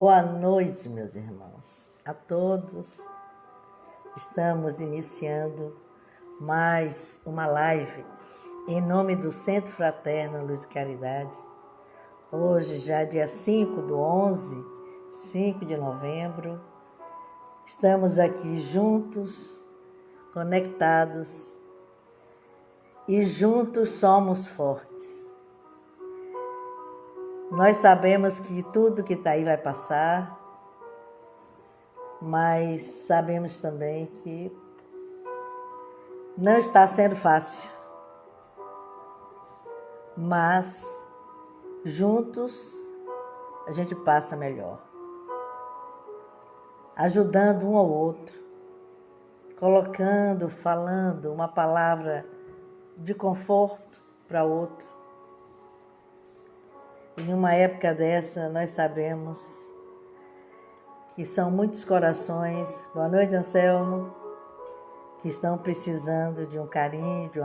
Boa noite, meus irmãos, a todos. Estamos iniciando mais uma live em nome do Centro Fraterno Luz e Caridade. Hoje, já dia 5/11, 5 de novembro, estamos aqui juntos, conectados, e juntos somos fortes. Nós sabemos que tudo que está aí vai passar, mas sabemos também que não está sendo fácil. Mas juntos a gente passa melhor, ajudando um ao outro, colocando, falando uma palavra de conforto para outro. Em uma época dessa, nós sabemos que são muitos corações, boa noite, Anselmo, que estão precisando de um carinho, de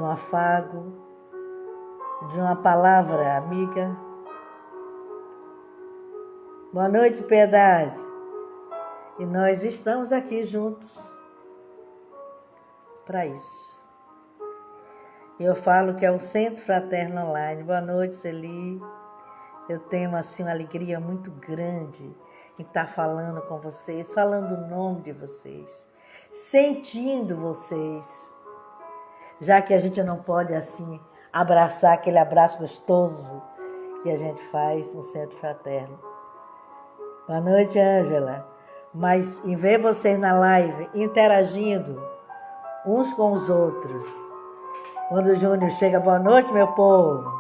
um afago, de uma palavra amiga. Boa noite, Piedade. E nós estamos aqui juntos para isso. Eu falo que é o Centro Fraterno Online. Boa noite, Celi. Eu tenho assim uma alegria muito grande em estar falando com vocês, falando o nome de vocês, sentindo vocês, já que a gente não pode assim abraçar aquele abraço gostoso que a gente faz no Centro Fraterno. Boa noite, Ângela. Mas em ver vocês na live interagindo uns com os outros, quando o Júnior chega, boa noite, meu povo.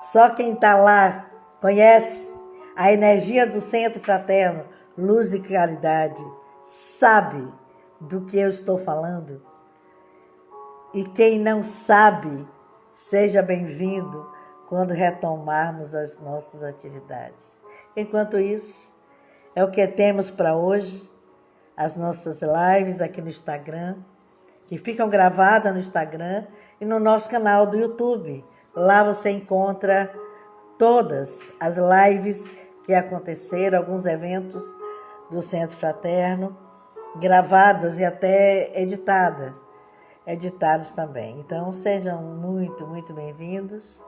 Só quem está lá conhece a energia do Centro Fraterno, Luz e Caridade, sabe do que eu estou falando. E quem não sabe, seja bem-vindo quando retomarmos as nossas atividades. Enquanto isso, é o que temos para hoje, as nossas lives aqui no Instagram, que ficam gravadas no Instagram e no nosso canal do YouTube. Lá você encontra todas as lives que aconteceram, alguns eventos do Centro Fraterno, gravadas e até editados também. Então, sejam muito, muito bem-vindos.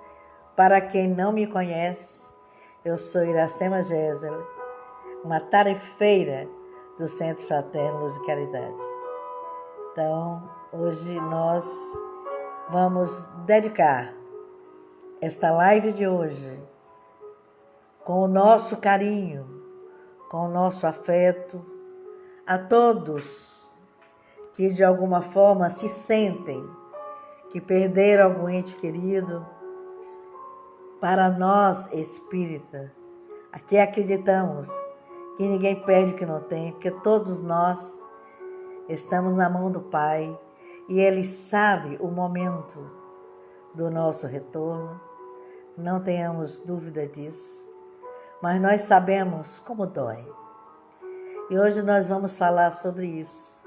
Para quem não me conhece, eu sou Iracema Gesel, uma tarefeira do Centro Fraterno Luz e Caridade. Então, hoje nós vamos dedicar esta live de hoje com o nosso carinho, com o nosso afeto, a todos que de alguma forma se sentem que perderam algum ente querido. Para nós espírita, aqui acreditamos que ninguém perde o que não tem, porque todos nós estamos na mão do Pai e Ele sabe o momento do nosso retorno, não tenhamos dúvida disso, mas nós sabemos como dói. E hoje nós vamos falar sobre isso,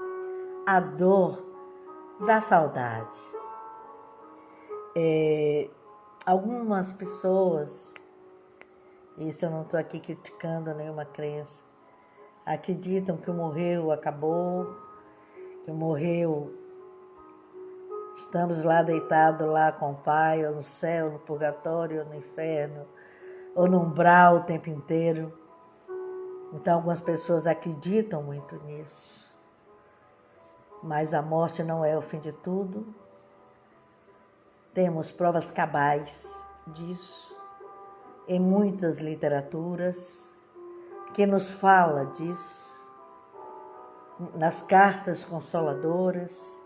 a dor da saudade. Algumas pessoas, isso eu não estou aqui criticando nenhuma crença, acreditam que o morreu acabou, que o morreu, estamos lá deitados lá com o Pai, ou no céu, no purgatório, ou no inferno, ou no umbral o tempo inteiro. Então algumas pessoas acreditam muito nisso. Mas a morte não é o fim de tudo. Temos provas cabais disso em muitas literaturas que nos fala disso, nas cartas consoladoras.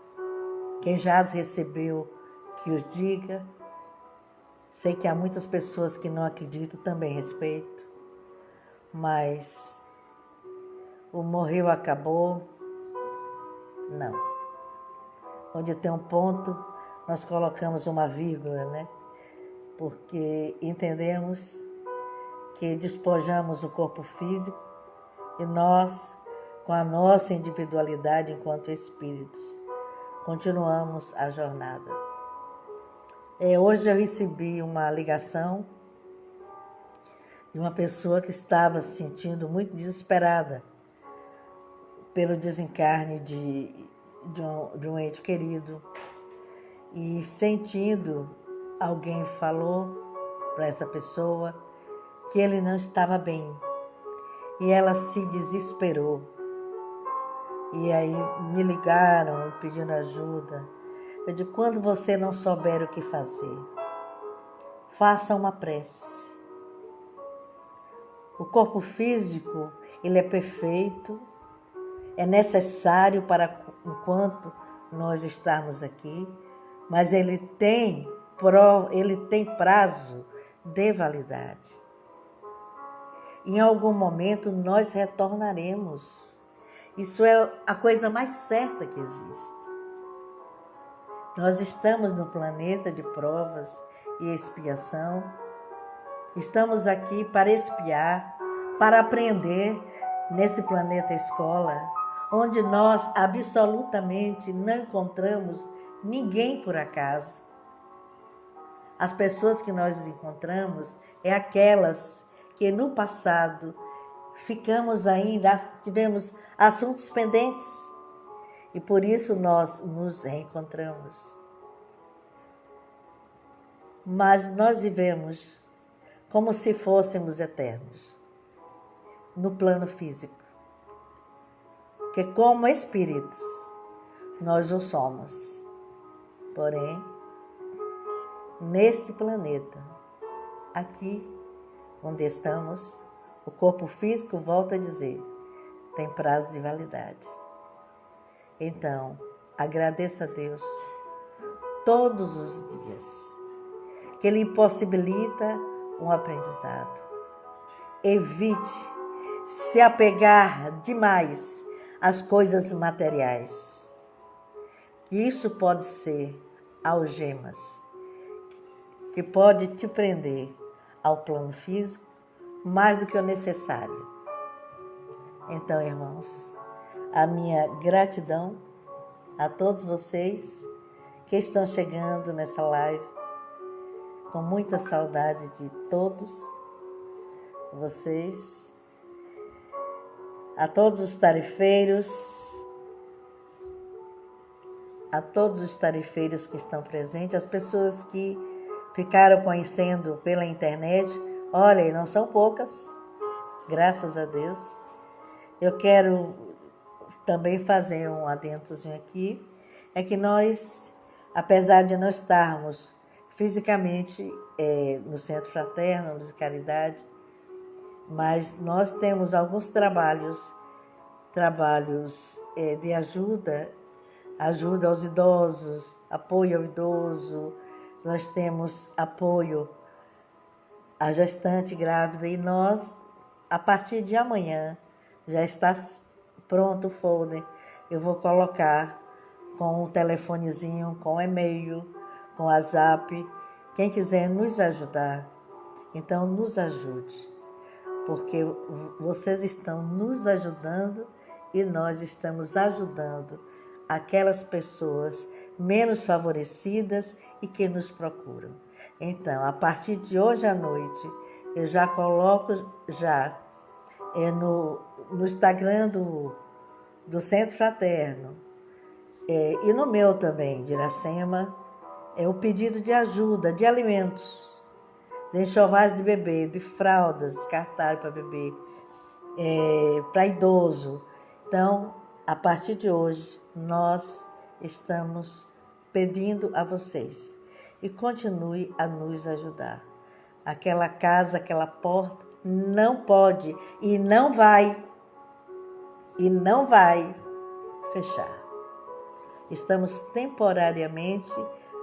Quem já as recebeu, que os diga. Sei que há muitas pessoas que não acreditam, também respeito, mas o morreu acabou, não. Onde tem um ponto, nós colocamos uma vírgula, né? Porque entendemos que despojamos o corpo físico e nós, com a nossa individualidade enquanto espíritos, continuamos a jornada. Hoje eu recebi uma ligação de uma pessoa que estava se sentindo muito desesperada pelo desencarne de um ente querido. E sentindo, alguém falou para essa pessoa que ele não estava bem. E ela se desesperou. E aí me ligaram pedindo ajuda. Eu digo, quando você não souber o que fazer, faça uma prece. O corpo físico, ele é perfeito, é necessário para enquanto nós estarmos aqui, mas ele tem prazo de validade. Em algum momento nós retornaremos. Isso é a coisa mais certa que existe. Nós estamos no planeta de provas e expiação. Estamos aqui para expiar, para aprender nesse planeta escola, onde nós absolutamente não encontramos ninguém por acaso. As pessoas que nós encontramos é aquelas que no passado ficamos ainda, tivemos assuntos pendentes e por isso nós nos reencontramos. Mas nós vivemos como se fôssemos eternos no plano físico, que como espíritos nós o somos. Porém, neste planeta, aqui onde estamos, o corpo físico, volta a dizer, tem prazo de validade. Então, agradeça a Deus todos os dias, que Ele possibilita um aprendizado. Evite se apegar demais às coisas materiais. Isso pode ser algemas, que pode te prender ao plano físico mais do que o necessário. Então, irmãos, a minha gratidão a todos vocês que estão chegando nessa live, com muita saudade de todos vocês, a todos os tarefeiros que estão presentes, as pessoas que ficaram conhecendo pela internet. Olha, não são poucas, graças a Deus. Eu quero também fazer um adentrozinho aqui, é que nós, apesar de não estarmos fisicamente no Centro Fraterno de Caridade, mas nós temos alguns trabalhos de ajuda aos idosos, apoio ao idoso, nós temos apoio à gestante grávida e nós, a partir de amanhã, já está pronto o folder. Eu vou colocar com um telefonezinho, com e-mail, com WhatsApp. Quem quiser nos ajudar, então nos ajude, porque vocês estão nos ajudando e nós estamos ajudando aquelas pessoas menos favorecidas e que nos procuram. Então, a partir de hoje à noite, eu já coloco no Instagram do Centro Fraterno e no meu também, de Iracema, o pedido de ajuda, de alimentos, de enxovais de bebê, de fraldas descartáveis para bebê, para idoso. Então, a partir de hoje, nós estamos pedindo a vocês e continue a nos ajudar. Aquela casa, aquela porta não pode e não vai fechar. Estamos temporariamente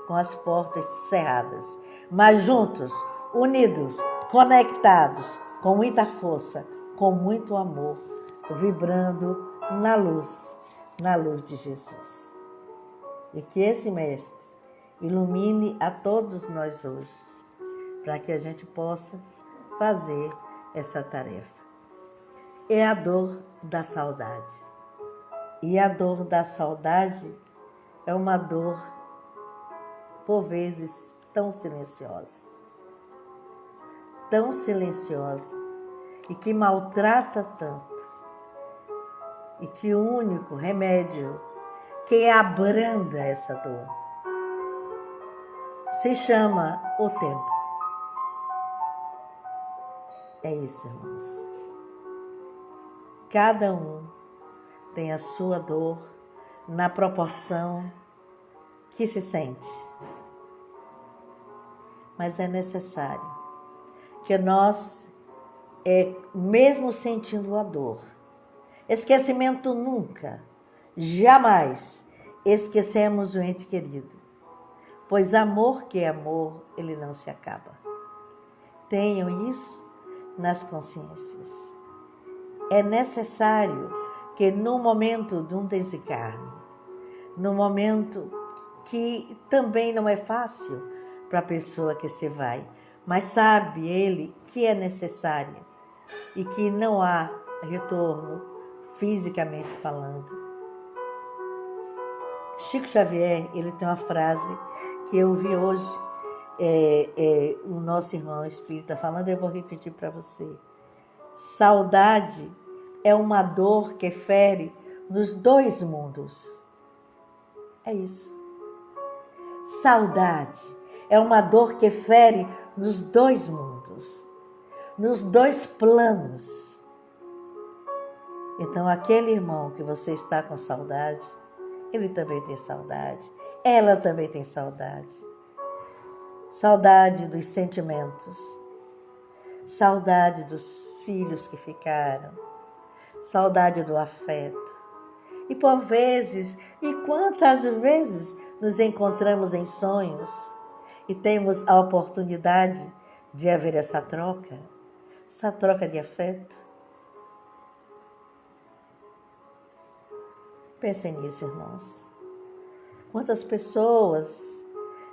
com as portas cerradas, mas juntos, unidos, conectados, com muita força, com muito amor, vibrando na luz de Jesus. E que esse Mestre ilumine a todos nós hoje, para que a gente possa fazer essa tarefa. É a dor da saudade. E a dor da saudade é uma dor, por vezes, tão silenciosa, e que maltrata tanto, e que o único remédio que abranda essa dor se chama o tempo. É isso, irmãos. Cada um tem a sua dor na proporção que se sente. Mas é necessário que nós, mesmo sentindo a dor, esquecimento nunca, jamais esquecemos o ente querido, pois amor que é amor, ele não se acaba. Tenham isso nas consciências. É necessário que no momento de um desencarne, no momento que também não é fácil para a pessoa que se vai, mas sabe ele que é necessário e que não há retorno fisicamente falando. Chico Xavier, ele tem uma frase que eu vi hoje, o nosso irmão espírita falando, eu vou repetir para você. Saudade é uma dor que fere nos dois mundos. É isso. Saudade é uma dor que fere nos dois mundos, nos dois planos. Então, aquele irmão que você está com saudade, ele também tem saudade, ela também tem saudade. Saudade dos sentimentos, saudade dos filhos que ficaram, saudade do afeto. E por vezes, e quantas vezes nos encontramos em sonhos e temos a oportunidade de haver essa troca de afeto. Pensem nisso, irmãos. Quantas pessoas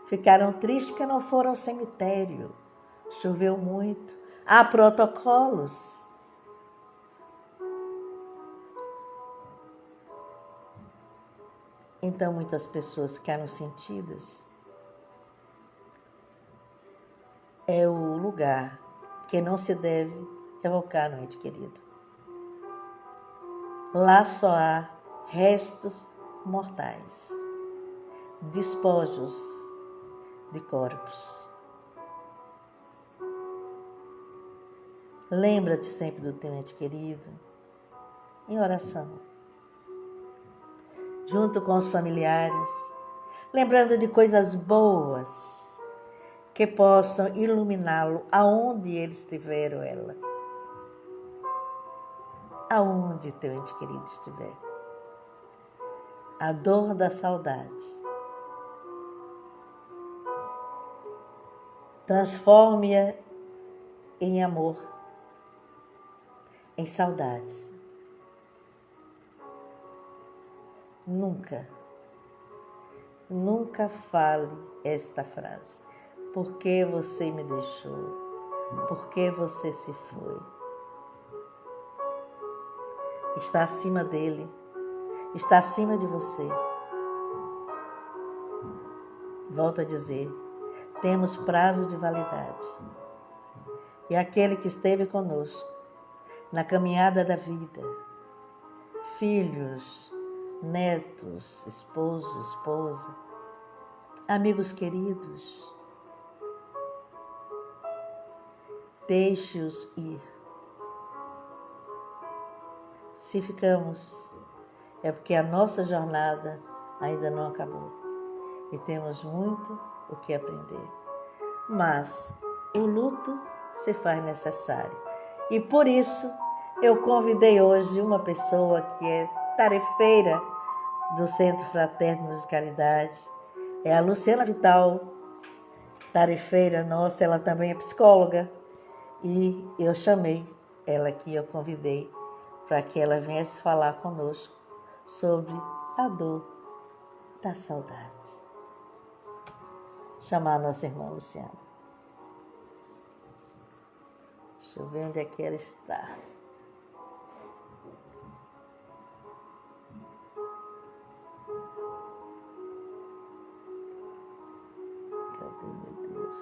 ficaram tristes porque não foram ao cemitério? Choveu muito. Há protocolos. Então, muitas pessoas ficaram sentidas. É o lugar que não se deve evocar no ente querido. Lá só há restos mortais, despojos de corpos. Lembra-te sempre do teu ente querido em oração, junto com os familiares, lembrando de coisas boas que possam iluminá-lo aonde ele estiver ou ela. Aonde teu ente querido estiver. A dor da saudade. Transforme-a em amor, em saudade. Nunca fale esta frase. Por que você me deixou? Por que você se foi? Está acima dele. Está acima de você. Volto a dizer, temos prazo de validade. E aquele que esteve conosco na caminhada da vida, filhos, netos, esposo, esposa, amigos queridos, deixe-os ir. Se ficamos, é porque a nossa jornada ainda não acabou e temos muito o que aprender. Mas o luto se faz necessário. E por isso eu convidei hoje uma pessoa que é tarefeira do Centro Fraterno de Caridade. É a Luciana Vital, tarefeira nossa, ela também é psicóloga. E eu chamei ela aqui, eu convidei para que ela viesse falar conosco sobre a dor da saudade. Chamar a nossa irmã Luciana. Deixa eu ver onde é que ela está. Cadê, meu Deus?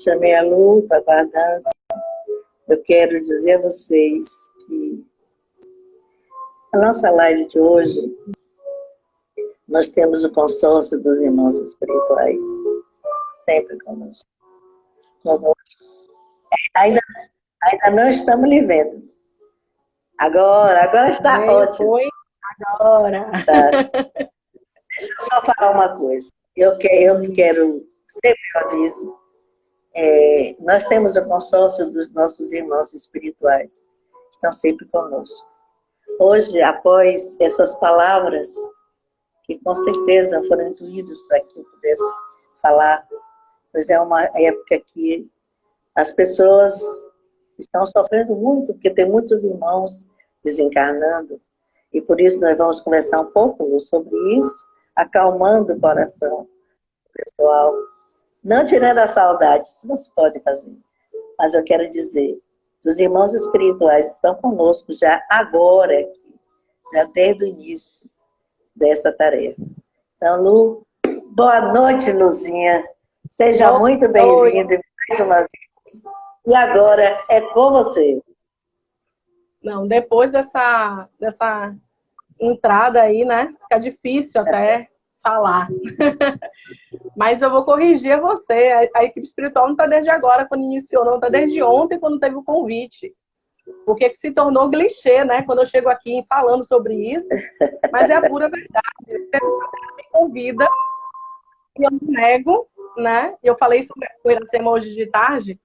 Chamei a Lu, estou aguardando. Eu quero dizer a vocês que a nossa live de hoje, nós temos o consórcio dos irmãos espirituais, sempre conosco. Ainda, ainda não estamos lhe vendo. Agora está ótimo. Foi agora. Tá. Deixa eu só falar uma coisa. Eu quero sempre aviso. Nós temos o consórcio dos nossos irmãos espirituais. Estão sempre conosco. Hoje, após essas palavras, que com certeza foram intuídas para que eu pudesse falar, pois é uma época que as pessoas estão sofrendo muito, porque tem muitos irmãos desencarnando, e por isso nós vamos conversar um pouco sobre isso, acalmando o coração pessoal, não tirando a saudade, isso não se pode fazer, mas eu quero dizer, os irmãos espirituais estão conosco já agora, aqui, já desde o início dessa tarefa. Então, Lu, boa noite, Luzinha, seja muito bem-vinda mais uma vez. E agora é com você. Não, depois dessa entrada aí, né? Fica difícil até falar. Mas eu vou corrigir você. A equipe espiritual não está desde agora, quando iniciou, não. Está desde ontem, quando teve o convite. Porque se tornou clichê, né? Quando eu chego aqui falando sobre isso. Mas é a pura verdade. Você me convida e eu não nego, né? Eu falei isso com a Iracema hoje de tarde,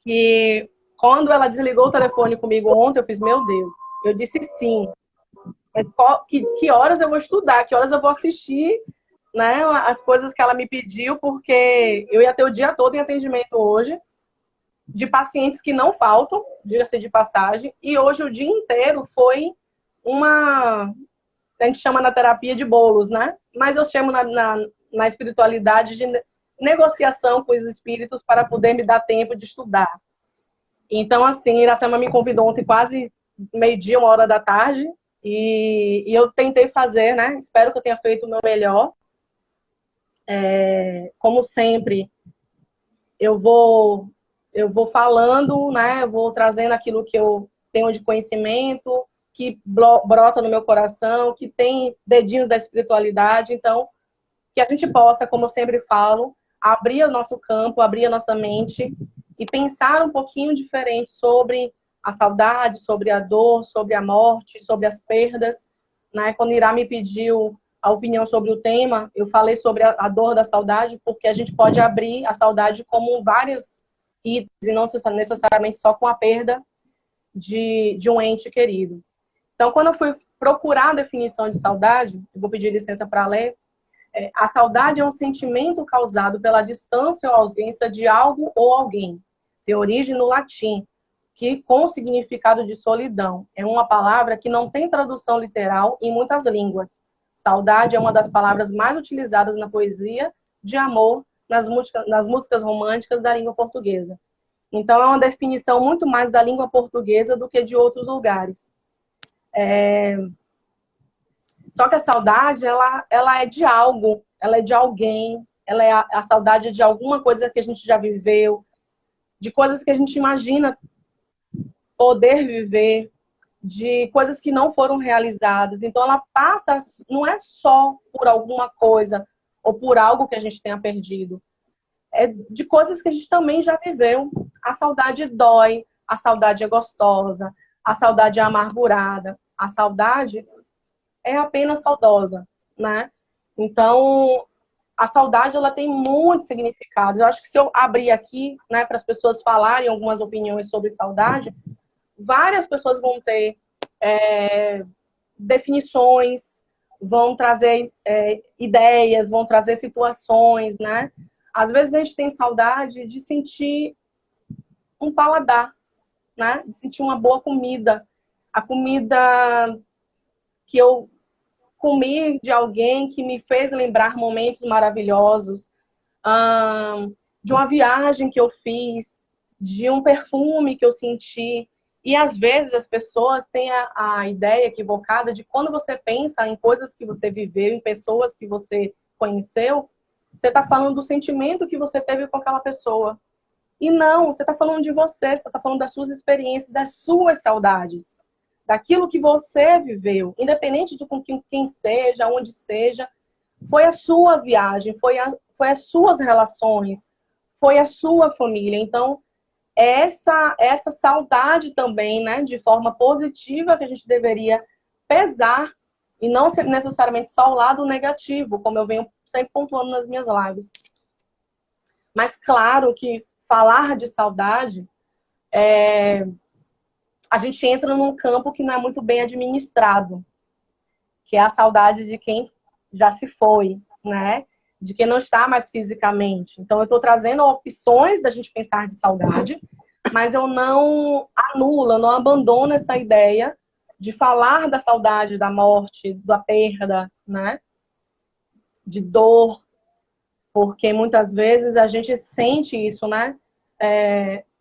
que quando ela desligou o telefone comigo ontem, eu fiz, meu Deus, eu disse sim. Mas que horas eu vou estudar? Que horas eu vou assistir, né, as coisas que ela me pediu? Porque eu ia ter o dia todo em atendimento hoje, de pacientes que não faltam, diga-se de passagem, e hoje o dia inteiro foi a gente chama na terapia de bolos, né? Mas eu chamo na espiritualidade de negociação com os espíritos para poder me dar tempo de estudar. Então, assim, Iracema me convidou ontem quase meio-dia, 1h da tarde, e eu tentei fazer, né? Espero que eu tenha feito o meu melhor. Como sempre, eu vou falando, né? Eu vou trazendo aquilo que eu tenho de conhecimento, que brota no meu coração, que tem dedinhos da espiritualidade. Então, que a gente possa, como eu sempre falo, abrir o nosso campo, abrir a nossa mente e pensar um pouquinho diferente sobre a saudade, sobre a dor, sobre a morte, sobre as perdas, né? Quando Irá me pediu a opinião sobre o tema, eu falei sobre a dor da saudade, porque a gente pode abrir a saudade como vários itens, e não necessariamente só com a perda de um ente querido. Então, quando eu fui procurar a definição de saudade, eu vou pedir licença para ler, a saudade é um sentimento causado pela distância ou ausência de algo ou alguém. Tem origem no latim, que com o significado de solidão. É uma palavra que não tem tradução literal em muitas línguas. Saudade é uma das palavras mais utilizadas na poesia de amor, nas músicas românticas da língua portuguesa. Então, é uma definição muito mais da língua portuguesa do que de outros lugares. Só que a saudade, ela é de algo, ela é de alguém, ela é a saudade de alguma coisa que a gente já viveu, de coisas que a gente imagina poder viver, de coisas que não foram realizadas. Então, ela passa, não é só por alguma coisa ou por algo que a gente tenha perdido. É de coisas que a gente também já viveu. A saudade dói, a saudade é gostosa, a saudade é amargurada, a saudade é apenas saudosa, né? Então, a saudade, ela tem muitos significados. Eu acho que se eu abrir aqui, né, para as pessoas falarem algumas opiniões sobre saudade, várias pessoas vão ter definições, vão trazer ideias, vão trazer situações, né? Às vezes a gente tem saudade de sentir um paladar, né? De sentir uma boa comida. A comida que eu comi de alguém que me fez lembrar momentos maravilhosos, de uma viagem que eu fiz, de um perfume que eu senti. E às vezes as pessoas têm a ideia equivocada de quando você pensa em coisas que você viveu, em pessoas que você conheceu, você está falando do sentimento que você teve com aquela pessoa. E não, você está falando de você está falando das suas experiências, das suas saudades, daquilo que você viveu, independente de com quem seja, onde seja, foi a sua viagem, foi as suas relações, foi a sua família. Então, essa saudade também, né, de forma positiva, que a gente deveria pesar e não necessariamente só o lado negativo, como eu venho sempre pontuando nas minhas lives. Mas claro que falar de saudade, a gente entra num campo que não é muito bem administrado, que é a saudade de quem já se foi, né? De quem não está mais fisicamente. Então, eu estou trazendo opções da gente pensar de saudade, mas eu não anulo, não abandono essa ideia de falar da saudade, da morte, da perda, né? De dor, porque muitas vezes a gente sente isso, né?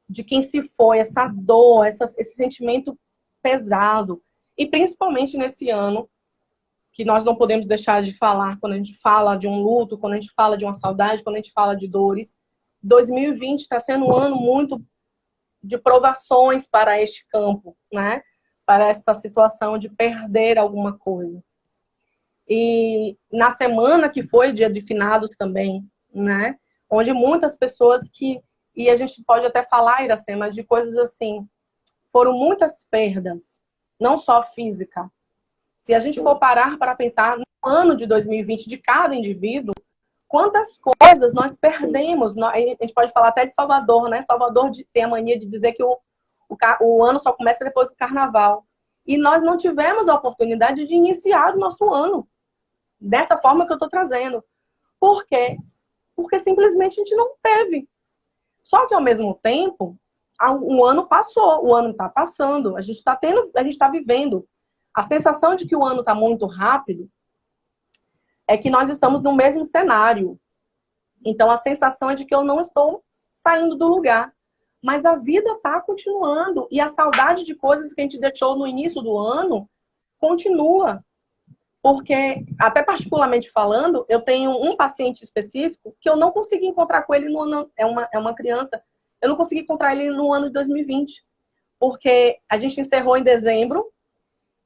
De quem se foi, essa dor, esse sentimento pesado. E principalmente nesse ano, que nós não podemos deixar de falar quando a gente fala de um luto, quando a gente fala de uma saudade, quando a gente fala de dores. 2020 está sendo um ano muito de provações para este campo, né? Para esta situação de perder alguma coisa. E na semana que foi dia de finados também, né? Onde muitas pessoas e a gente pode até falar, Iracema, de coisas assim, foram muitas perdas, não só física. Se a gente for parar para pensar no ano de 2020 de cada indivíduo, quantas coisas nós perdemos. A gente pode falar até de Salvador, né? Salvador tem a mania de dizer que o ano só começa depois do carnaval. E nós não tivemos a oportunidade de iniciar o nosso ano dessa forma que eu estou trazendo. Por quê? Porque simplesmente a gente não teve. Só que, ao mesmo tempo, um ano passou, o ano está passando, a gente está vivendo. A sensação de que o ano está muito rápido é que nós estamos no mesmo cenário. Então, a sensação é de que eu não estou saindo do lugar. Mas a vida está continuando. E a saudade de coisas que a gente deixou no início do ano continua. Porque, até particularmente falando, eu tenho um paciente específico que eu não consegui encontrar com ele no ano. É uma criança. Eu não consegui encontrar ele no ano de 2020. Porque a gente encerrou em dezembro.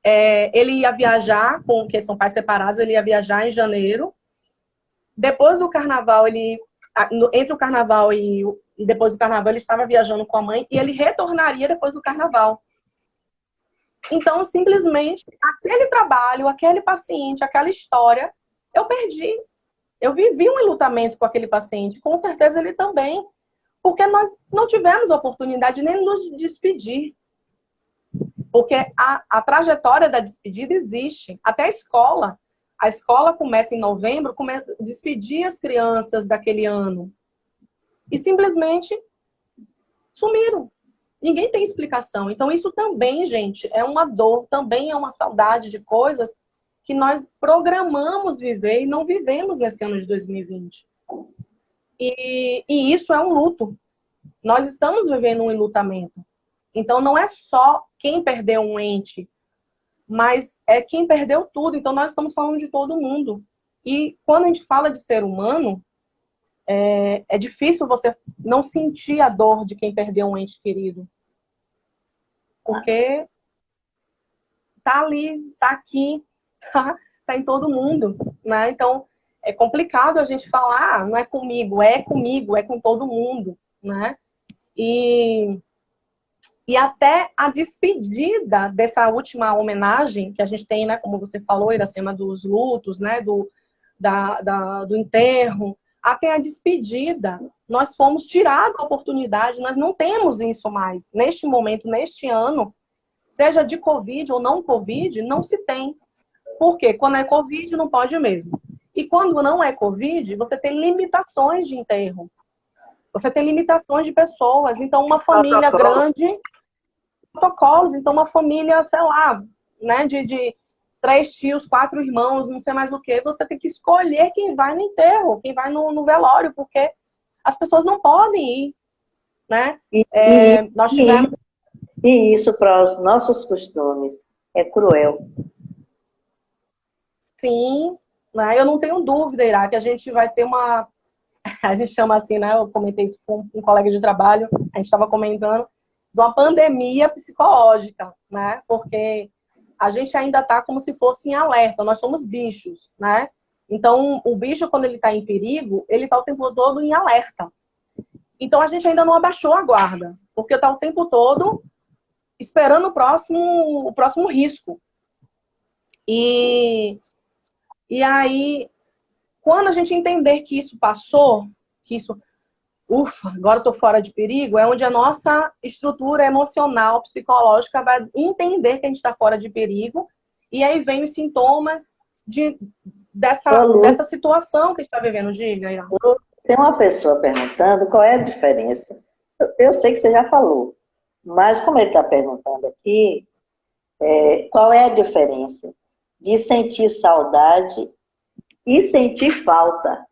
Ele ia viajar, que são pais separados, ele ia viajar em janeiro. Depois do carnaval, entre o carnaval e depois do carnaval, ele estava viajando com a mãe e ele retornaria depois do carnaval. Então, simplesmente, aquele trabalho, aquele paciente, aquela história, eu perdi. Eu vivi um enlutamento com aquele paciente, com certeza ele também, porque nós não tivemos a oportunidade nem de nos despedir. Porque a trajetória da despedida existe. Até a escola começa em novembro, começa a despedir as crianças daquele ano. E simplesmente sumiram. Ninguém tem explicação. Então, isso também, gente, é uma dor, também é uma saudade de coisas que nós programamos viver e não vivemos nesse ano de 2020. E isso é um luto. Nós estamos vivendo um enlutamento. Então, não é só quem perdeu um ente, mas é quem perdeu tudo. Então, nós estamos falando de todo mundo. E quando a gente fala de ser humano, é difícil você não sentir a dor de quem perdeu um ente querido. Porque tá ali, tá aqui, tá em todo mundo, né? Então, é complicado a gente falar, não é comigo, é com todo mundo, né? E até a despedida dessa última homenagem que a gente tem, né? Como você falou, Iracema, dos lutos, né? Do enterro, até a despedida, nós fomos tirados a oportunidade, nós não temos isso mais. Neste momento, neste ano, seja de Covid ou não Covid, não se tem. Por quê? Quando é Covid, não pode mesmo. E quando não é Covid, você tem limitações de enterro. Você tem limitações de pessoas. Então, uma família grande, protocolos. Então, uma família, sei lá, né, de 3 tios, 4 irmãos, não sei mais o que, você tem que escolher quem vai no enterro, quem vai no velório, porque as pessoas não podem ir, né? Nós tivemos... E isso, para os nossos costumes, é cruel. Sim, né? Eu não tenho dúvida, Ira, que a gente vai ter uma a gente chama assim, né? Eu comentei isso com um colega de trabalho, a gente estava comentando de uma pandemia psicológica, né? Porque a gente ainda está como se fosse em alerta, nós somos bichos, né? Então, o bicho, quando ele está em perigo, ele está o tempo todo em alerta. Então, a gente ainda não abaixou a guarda, porque está o tempo todo esperando o próximo risco. E aí, quando a gente entender que isso passou, que isso, ufa, agora eu estou fora de perigo, é onde a nossa estrutura emocional, psicológica vai entender que a gente está fora de perigo, e aí vem os sintomas dessa situação que a gente está vivendo. Diga, Ira. Tem uma pessoa perguntando qual é a diferença. Eu sei que você já falou, mas como ele está perguntando aqui, qual é a diferença de sentir saudade e sentir falta?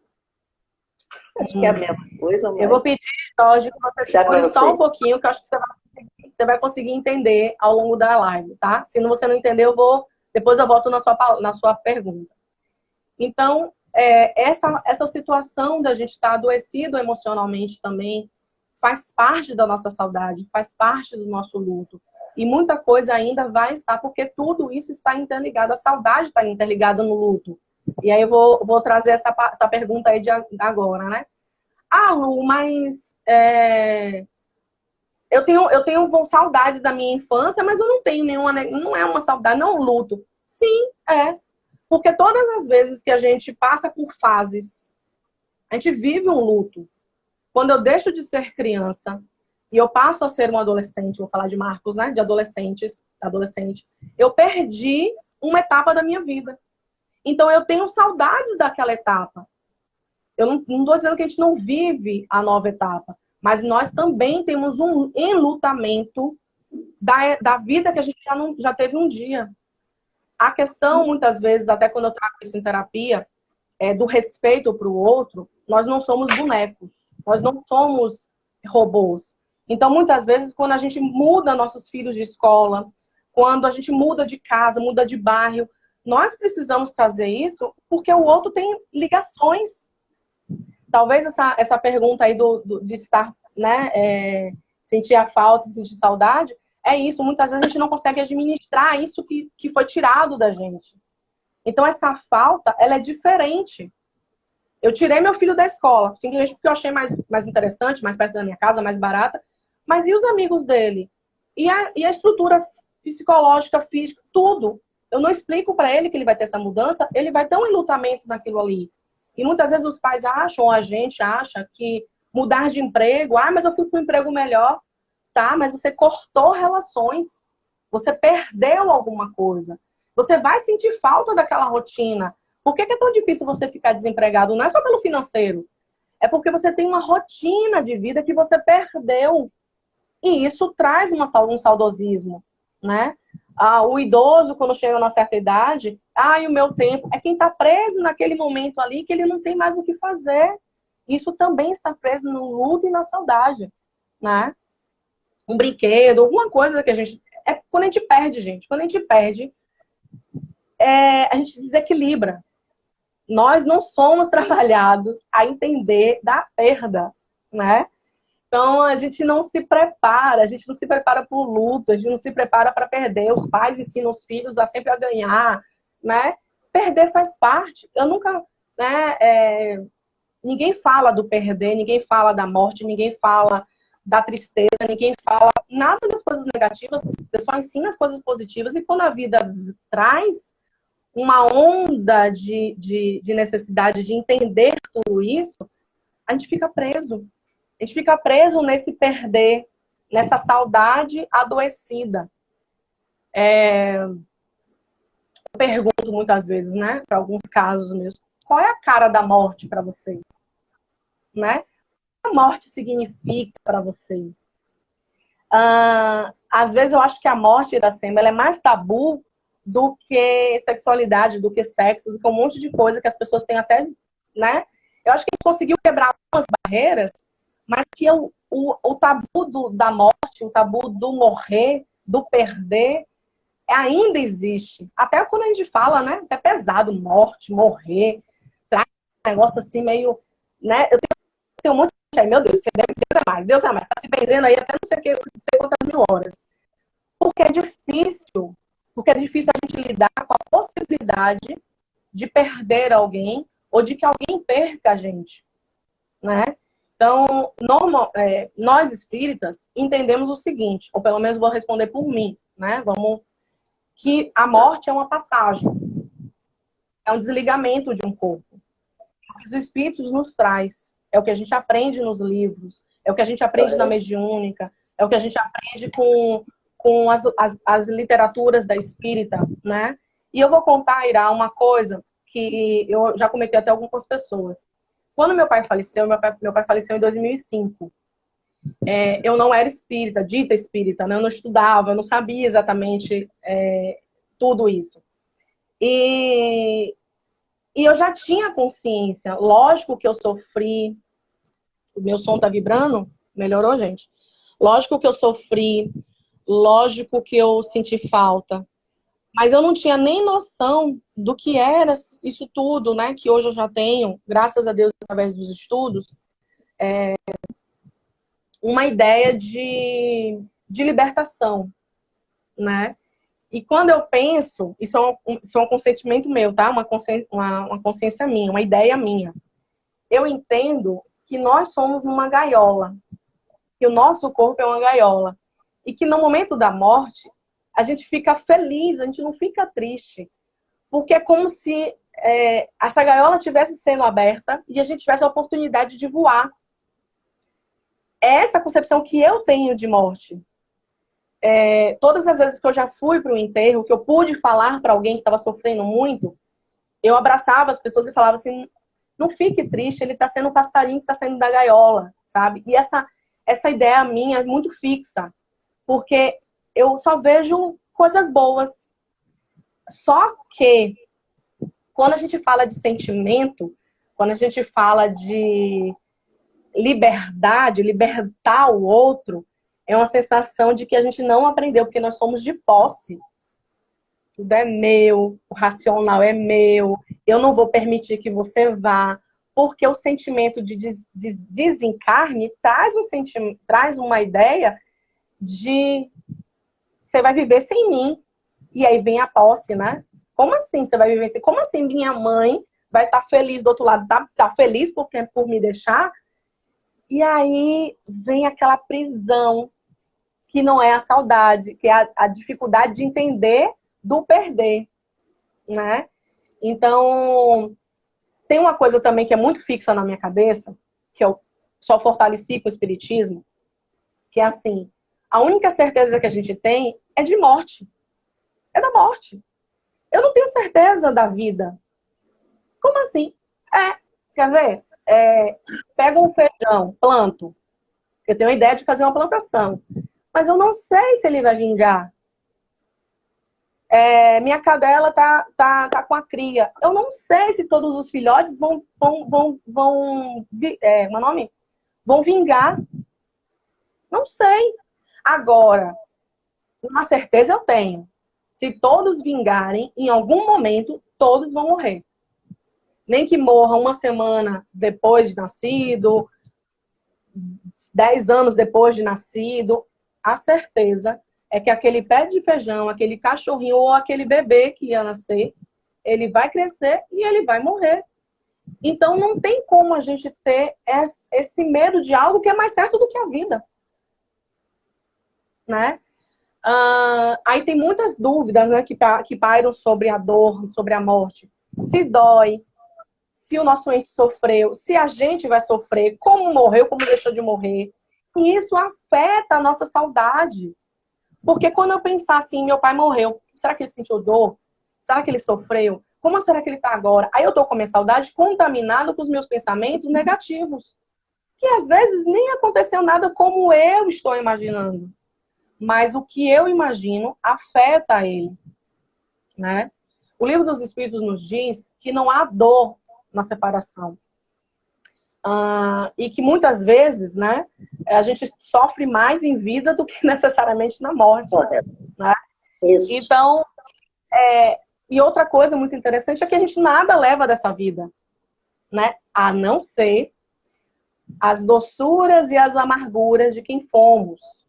Acho que é a mesma coisa. Mas... Eu vou pedir, Jorge, que você segure só um pouquinho, que eu acho que você vai conseguir entender ao longo da live, tá? Se você não entender, depois eu volto na sua pergunta. Então, essa situação da gente estar adoecido emocionalmente também faz parte da nossa saudade, faz parte do nosso luto. E muita coisa ainda vai estar, porque tudo isso está interligado, a saudade está interligada no luto. E aí eu vou trazer essa pergunta aí de agora, né? Ah, Lu, mas eu tenho saudades da minha infância, mas eu não tenho nenhuma, não é uma saudade, não é um luto. Sim, é. Porque todas as vezes que a gente passa por fases, a gente vive um luto. Quando eu deixo de ser criança e eu passo a ser um adolescente, vou falar de Marcos, né? De adolescente, eu perdi uma etapa da minha vida. Então eu tenho saudades daquela etapa. Eu não estou dizendo que a gente não vive a nova etapa, mas nós também temos um enlutamento da vida que a gente já teve um dia. A questão, muitas vezes, até quando eu trago isso em terapia, do respeito para o outro, nós não somos bonecos, nós não somos robôs. Então, muitas vezes, quando a gente muda nossos filhos de escola, quando a gente muda de casa, muda de bairro, nós precisamos trazer isso porque o outro tem ligações. Talvez essa pergunta aí de estar, né, sentir a falta, sentir saudade, é isso. Muitas vezes a gente não consegue administrar isso que foi tirado da gente. Então, essa falta, ela é diferente. Eu tirei meu filho da escola, simplesmente porque eu achei mais interessante, mais perto da minha casa, mais barata. Mas e os amigos dele? E a estrutura psicológica, física, tudo. Eu não explico para ele que ele vai ter essa mudança, ele vai ter um enlutamento naquilo ali. E muitas vezes os pais acham, ou a gente acha, que mudar de emprego, mas eu fui para um emprego melhor. Tá, mas você cortou relações. Você perdeu alguma coisa. Você vai sentir falta daquela rotina. Por que é tão difícil você ficar desempregado? Não é só pelo financeiro. É porque você tem uma rotina de vida que você perdeu. E isso traz um saudosismo, né? O idoso, quando chega a uma certa idade, e o meu tempo. É quem está preso naquele momento ali que ele não tem mais o que fazer. Isso também está preso no luto e na saudade, né? Um brinquedo, alguma coisa que a gente... quando a gente perde, gente. Quando a gente perde, a gente desequilibra. Nós não somos trabalhados a entender da perda, né? Então, a gente não se prepara para o luto, a gente não se prepara para perder. Os pais ensinam os filhos a sempre a ganhar, né? Perder faz parte. Eu nunca... né, ninguém fala do perder, ninguém fala da morte, ninguém fala da tristeza, ninguém fala nada das coisas negativas, você só ensina as coisas positivas. E quando a vida traz uma onda de necessidade de entender tudo isso, a gente fica preso. A gente fica preso nesse perder, nessa saudade adoecida. Eu pergunto muitas vezes, né, para alguns casos meus, qual é a cara da morte para você? Né? A morte significa para você? Às vezes eu acho que a morte, Iracema, ela é mais tabu do que sexualidade, do que sexo, do que um monte de coisa que as pessoas têm até, né? Eu acho que a gente conseguiu quebrar algumas barreiras, mas que o tabu da morte, o tabu do morrer, do perder, ainda existe. Até quando a gente fala, né? É pesado, morte, morrer, traz um negócio assim meio, né? Eu tenho tem um monte de aí, meu Deus, Deus é mais, tá se benzendo aí até não sei, não sei quantas mil horas. Porque é difícil a gente lidar com a possibilidade de perder alguém ou de que alguém perca a gente, né? Então, nós espíritas entendemos o seguinte, ou pelo menos vou responder por mim, né? Que a morte é uma passagem, é um desligamento de um corpo. Os espíritos nos traz, é o que a gente aprende nos livros, é o que a gente aprende na mediúnica, é o que a gente aprende com as literaturas da espírita, né? E eu vou contar, Ira, uma coisa que eu já comentei até algumas pessoas. Quando meu pai faleceu, meu pai faleceu em 2005. Eu não era espírita, dita espírita, né? Eu não estudava, eu não sabia exatamente tudo isso. E eu já tinha consciência. Lógico que eu sofri. O meu som tá vibrando? Melhorou, gente? Lógico que eu sofri. Lógico que eu senti falta. Mas eu não tinha nem noção do que era isso tudo, né? Que hoje eu já tenho, graças a Deus, através dos estudos, uma ideia de libertação, né? E quando eu penso, isso é um consentimento meu, tá? Uma consciência minha, uma ideia minha. Eu entendo que nós somos uma gaiola, que o nosso corpo é uma gaiola. E que no momento da morte, a gente fica feliz, a gente não fica triste. Porque é como se essa gaiola estivesse sendo aberta e a gente tivesse a oportunidade de voar. É essa concepção que eu tenho de morte. Todas as vezes que eu já fui para o enterro, que eu pude falar para alguém que estava sofrendo muito, eu abraçava as pessoas e falava assim, não fique triste, ele está sendo um passarinho que está saindo da gaiola, sabe? E essa ideia minha é muito fixa, porque eu só vejo coisas boas. Só que, quando a gente fala de sentimento, quando a gente fala de liberdade, libertar o outro, é uma sensação de que a gente não aprendeu, porque nós somos de posse. Tudo é meu, o racional é meu, eu não vou permitir que você vá, porque o sentimento de desencarne traz uma ideia de você vai viver sem mim. E aí vem a posse, né? Como assim você vai viver sem? Como assim minha mãe vai estar feliz do outro lado? Tá feliz por me deixar? E aí vem aquela prisão, que não é a saudade, que é a dificuldade de entender do perder, né? Então, tem uma coisa também que é muito fixa na minha cabeça, que eu só fortaleci com o espiritismo, que é assim, a única certeza que a gente tem é de morte. É da morte. Eu não tenho certeza da vida. Como assim? Quer ver? Pego um feijão, planto. Eu tenho a ideia de fazer uma plantação. Mas eu não sei se ele vai vingar. Minha cadela tá com a cria. Eu não sei se todos os filhotes vão vingar. Não sei. Agora, uma certeza eu tenho. Se todos vingarem, em algum momento, todos vão morrer. Nem que morram uma semana depois de nascido, 10 anos depois de nascido, a certeza é que aquele pé de feijão, aquele cachorrinho ou aquele bebê que ia nascer, ele vai crescer e ele vai morrer. Então não tem como a gente ter esse medo de algo que é mais certo do que a vida. Né? Aí tem muitas dúvidas, né, que pairam sobre a dor, sobre a morte. Se dói, se o nosso ente sofreu, se a gente vai sofrer, como morreu, como deixou de morrer. E isso afeta a nossa saudade. Porque quando eu pensar assim, meu pai morreu, será que ele sentiu dor? Será que ele sofreu? Como será que ele está agora? Aí eu estou com a minha saudade contaminada com os meus pensamentos negativos. Que às vezes nem aconteceu nada como eu estou imaginando. Mas o que eu imagino afeta ele. Né? O Livro dos Espíritos nos diz que não há dor na separação. E que muitas vezes, né, a gente sofre mais em vida do que necessariamente na morte. Né? Isso. Então, e outra coisa muito interessante é que a gente nada leva dessa vida, né? A não ser as doçuras e as amarguras de quem fomos.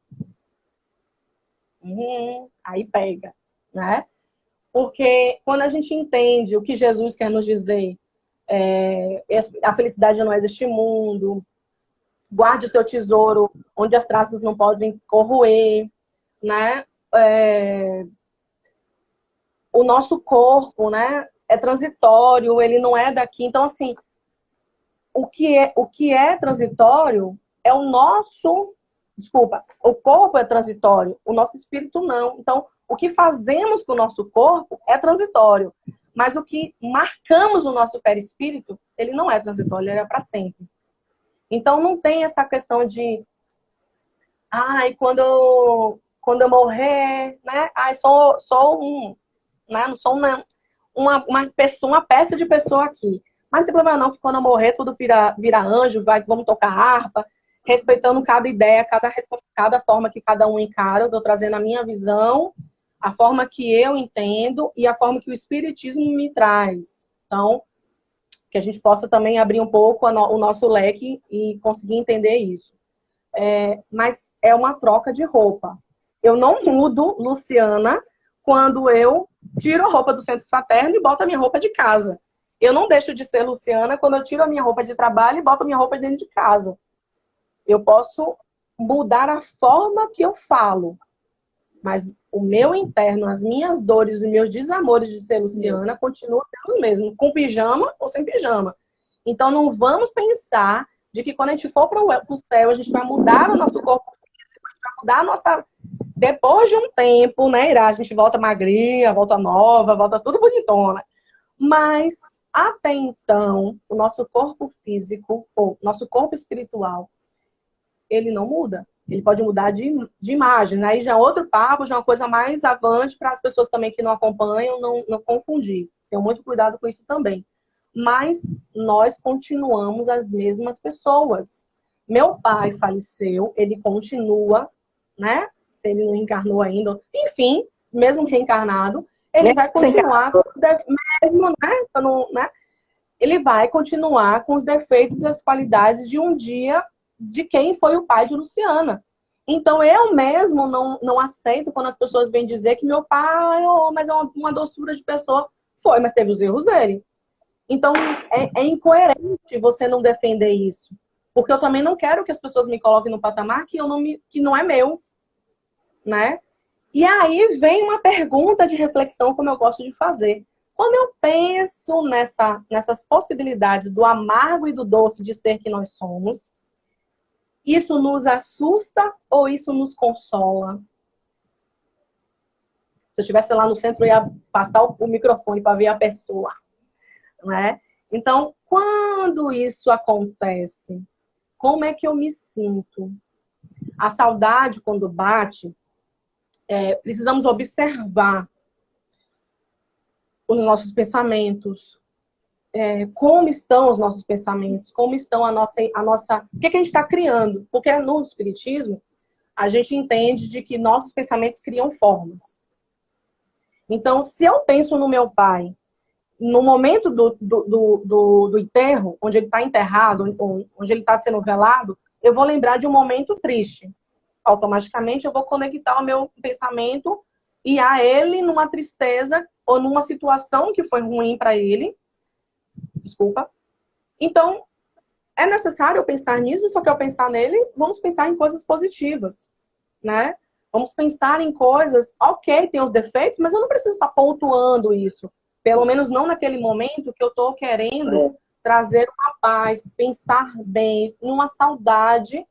Aí pega, né? Porque quando a gente entende o que Jesus quer nos dizer, a felicidade não é deste mundo, guarde o seu tesouro onde as traças não podem corroer, né? O nosso corpo, né, é transitório, ele não é daqui. Então, assim, o que é transitório é o nosso... Desculpa, o corpo é transitório, o nosso espírito não. Então, o que fazemos com o nosso corpo é transitório. Mas o que marcamos no nosso perispírito, ele não é transitório, ele é para sempre. Então, não tem essa questão de... Ai, quando eu morrer, né? Ai, sou um... Né? Não sou uma peça de pessoa aqui. Mas não tem problema não, que quando eu morrer, tudo vira anjo, vamos tocar harpa, respeitando cada ideia, cada forma que cada um encara. Eu estou trazendo a minha visão, a forma que eu entendo e a forma que o Espiritismo me traz. Então, que a gente possa também abrir um pouco o nosso leque e conseguir entender isso. Mas é uma troca de roupa. Eu não mudo, Luciana, quando eu tiro a roupa do Centro Fraterno e boto a minha roupa de casa. Eu não deixo de ser Luciana quando eu tiro a minha roupa de trabalho e boto a minha roupa dentro de casa. Eu posso mudar a forma que eu falo, mas o meu interno, as minhas dores, os meus desamores de ser Luciana continuam sendo o mesmo, com pijama ou sem pijama. Então não vamos pensar de que quando a gente for para o céu, a gente vai mudar o nosso corpo físico, a gente vai mudar a nossa... Depois de um tempo, né, Ira, a gente volta magrinha, volta nova, volta tudo bonitona. Mas, até então, o nosso corpo físico, ou nosso corpo espiritual, ele não muda. Ele pode mudar de imagem. Aí já é outro papo, já é uma coisa mais avante para as pessoas também que não acompanham não confundir. Tenham muito cuidado com isso também. Mas nós continuamos as mesmas pessoas. Meu pai faleceu, ele continua, né? Se ele não encarnou ainda, enfim, mesmo reencarnado, ele vai continuar mesmo, né? Ele vai continuar com os defeitos e as qualidades de um dia de quem foi o pai de Luciana. Então, eu mesmo não aceito quando as pessoas vêm dizer que meu pai, mas é uma doçura de pessoa. Foi, mas teve os erros dele. Então, é incoerente você não defender isso. Porque eu também não quero que as pessoas me coloquem no patamar que não é meu, né? E aí vem uma pergunta de reflexão, como eu gosto de fazer. Quando eu penso nessas possibilidades do amargo e do doce de ser que nós somos, isso nos assusta ou isso nos consola? Se eu estivesse lá no centro, eu ia passar o microfone para ver a pessoa, né? Então, quando isso acontece, como é que eu me sinto? A saudade, quando bate, precisamos observar os nossos pensamentos, como estão os nossos pensamentos, como estão a nossa... O que a gente está criando? Porque no Espiritismo, a gente entende de que nossos pensamentos criam formas. Então, se eu penso no meu pai, no momento do enterro, onde ele está enterrado, onde ele está sendo velado, eu vou lembrar de um momento triste. Automaticamente eu vou conectar o meu pensamento e a ele numa tristeza ou numa situação que foi ruim para ele. Desculpa. Então, é necessário eu pensar nisso, só que eu pensar nele, vamos pensar em coisas positivas, né? Vamos pensar em coisas, ok, tem os defeitos, mas eu não preciso estar pontuando isso. Pelo menos não naquele momento que eu estou querendo trazer uma paz, pensar bem, numa saudade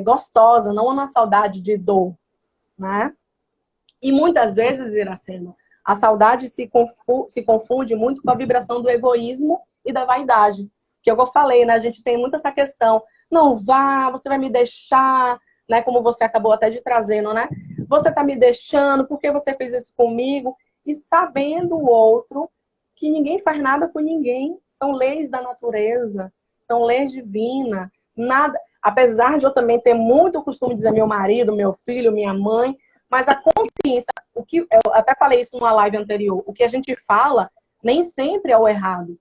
gostosa, não uma saudade de dor, né? E muitas vezes, Iracema, a saudade se confunde muito com a vibração do egoísmo e da vaidade. Que eu falei, né? A gente tem muito essa questão, não vá, você vai me deixar, né? Como você acabou até de trazendo, né? Você tá me deixando, por que você fez isso comigo? E sabendo o outro que ninguém faz nada com ninguém, são leis da natureza, são leis divinas, nada... Apesar de eu também ter muito costume de dizer meu marido, meu filho, minha mãe, mas a consciência, eu até falei isso numa live anterior, o que a gente fala nem sempre é o errado.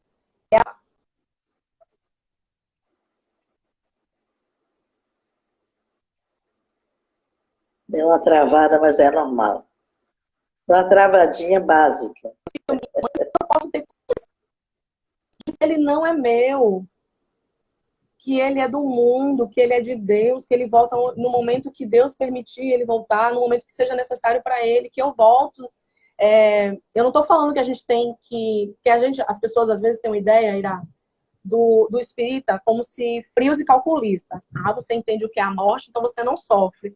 Deu uma travada, mas é normal. Uma travadinha básica. Eu posso ter que ele não é meu, que ele é do mundo, que ele é de Deus, que ele volta no momento que Deus permitir ele voltar, no momento que seja necessário para ele, que eu volto. Eu não estou falando que a gente tem as pessoas às vezes têm uma ideia, Ira, do espírita como se frios e calculistas. Ah, você entende o que é a morte, então você não sofre.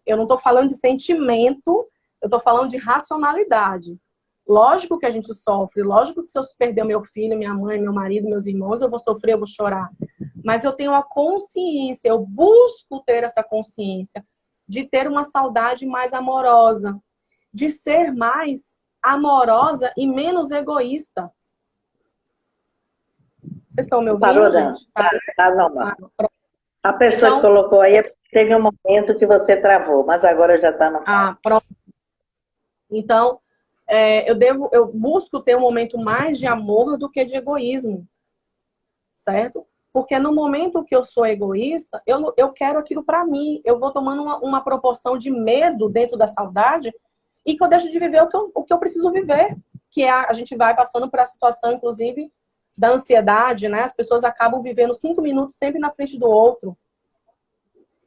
Eu não estou falando de sentimento, eu estou falando de racionalidade. Lógico que a gente sofre, lógico que se eu perder meu filho, minha mãe, meu marido, meus irmãos, eu vou sofrer, eu vou chorar. Mas eu tenho a consciência, eu busco ter essa consciência de ter uma saudade mais amorosa, de ser mais amorosa e menos egoísta. Vocês estão me ouvindo, Parou, gente? tá normal. A pessoa que colocou aí teve um momento que você travou, mas agora já está normal. Pronto. Então, eu busco ter um momento mais de amor do que de egoísmo, certo? Porque no momento que eu sou egoísta, eu quero aquilo para mim. Eu vou tomando uma proporção de medo dentro da saudade e que eu deixo de viver o que eu preciso viver. Que a gente vai passando por a situação, inclusive, da ansiedade, né? As pessoas acabam vivendo 5 minutos sempre na frente do outro.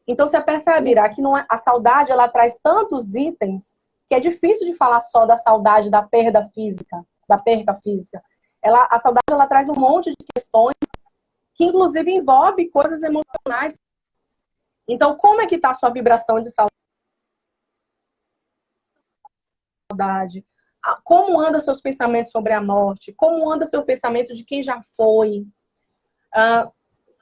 Então, você percebe, Ira, que a saudade, ela traz tantos itens que é difícil de falar só da saudade da perda física, da perca física. A saudade, ela traz um monte de questões que, inclusive, envolve coisas emocionais. Então, como é que está a sua vibração de saudade? Como anda seus pensamentos sobre a morte? Como anda seu pensamento de quem já foi?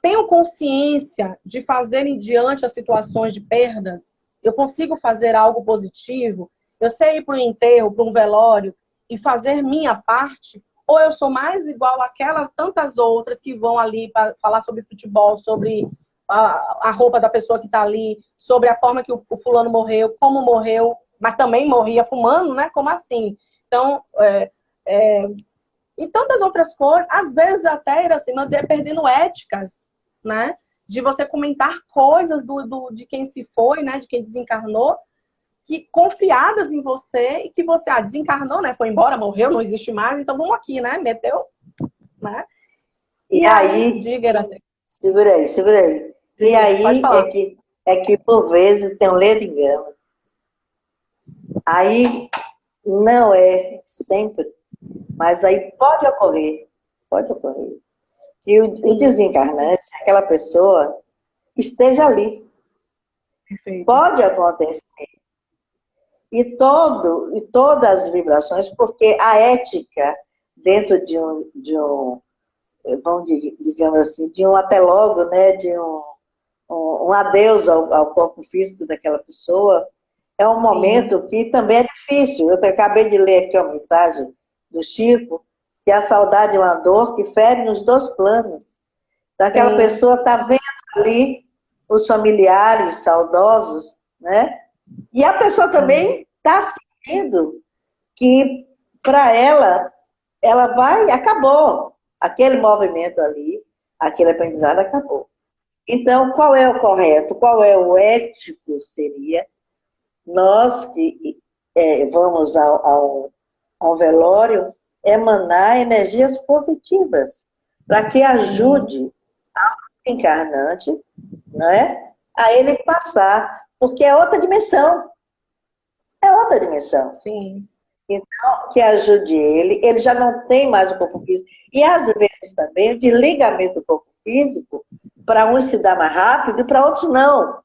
Tenho consciência de fazer diante as situações de perdas? Eu consigo fazer algo positivo? Eu sei ir para um enterro, para um velório e fazer minha parte? Ou eu sou mais igual àquelas tantas outras que vão ali para falar sobre futebol, sobre a roupa da pessoa que está ali, sobre a forma que o fulano morreu, como morreu, mas também morria fumando, né? Como assim? Então, e tantas outras coisas, às vezes até assim, perdendo éticas, né? De você comentar coisas de quem se foi, né? De quem desencarnou, que confiadas em você e que você desencarnou, né? Foi embora, morreu, não existe mais, então vamos aqui, né? Meteu, né? E aí, diga assim. Segura aí. E aí é que por vezes tem um ledo engano. Aí não é sempre, mas aí pode ocorrer. E o desencarnante, aquela pessoa, esteja ali. Perfeito. Pode acontecer. E todas as vibrações, porque a ética dentro de um digamos assim, de um até logo, né, de um adeus ao corpo físico daquela pessoa, é um momento que também é difícil. Eu acabei de ler aqui uma mensagem do Chico, que a saudade é uma dor que fere nos 2 planos. Então, aquela pessoa está vendo ali os familiares saudosos, né? E a pessoa também está sentindo que, para ela acabou. Aquele movimento ali, aquele aprendizado acabou. Então, qual é o correto? Qual é o ético? Seria nós que vamos ao velório emanar energias positivas para que ajude ao encarnante, né, a ele passar, porque é outra dimensão. É outra dimensão. Sim. Então, que ajude ele já não tem mais o corpo físico. E às vezes também o desligamento do corpo físico, para uns se dá mais rápido e para outros não.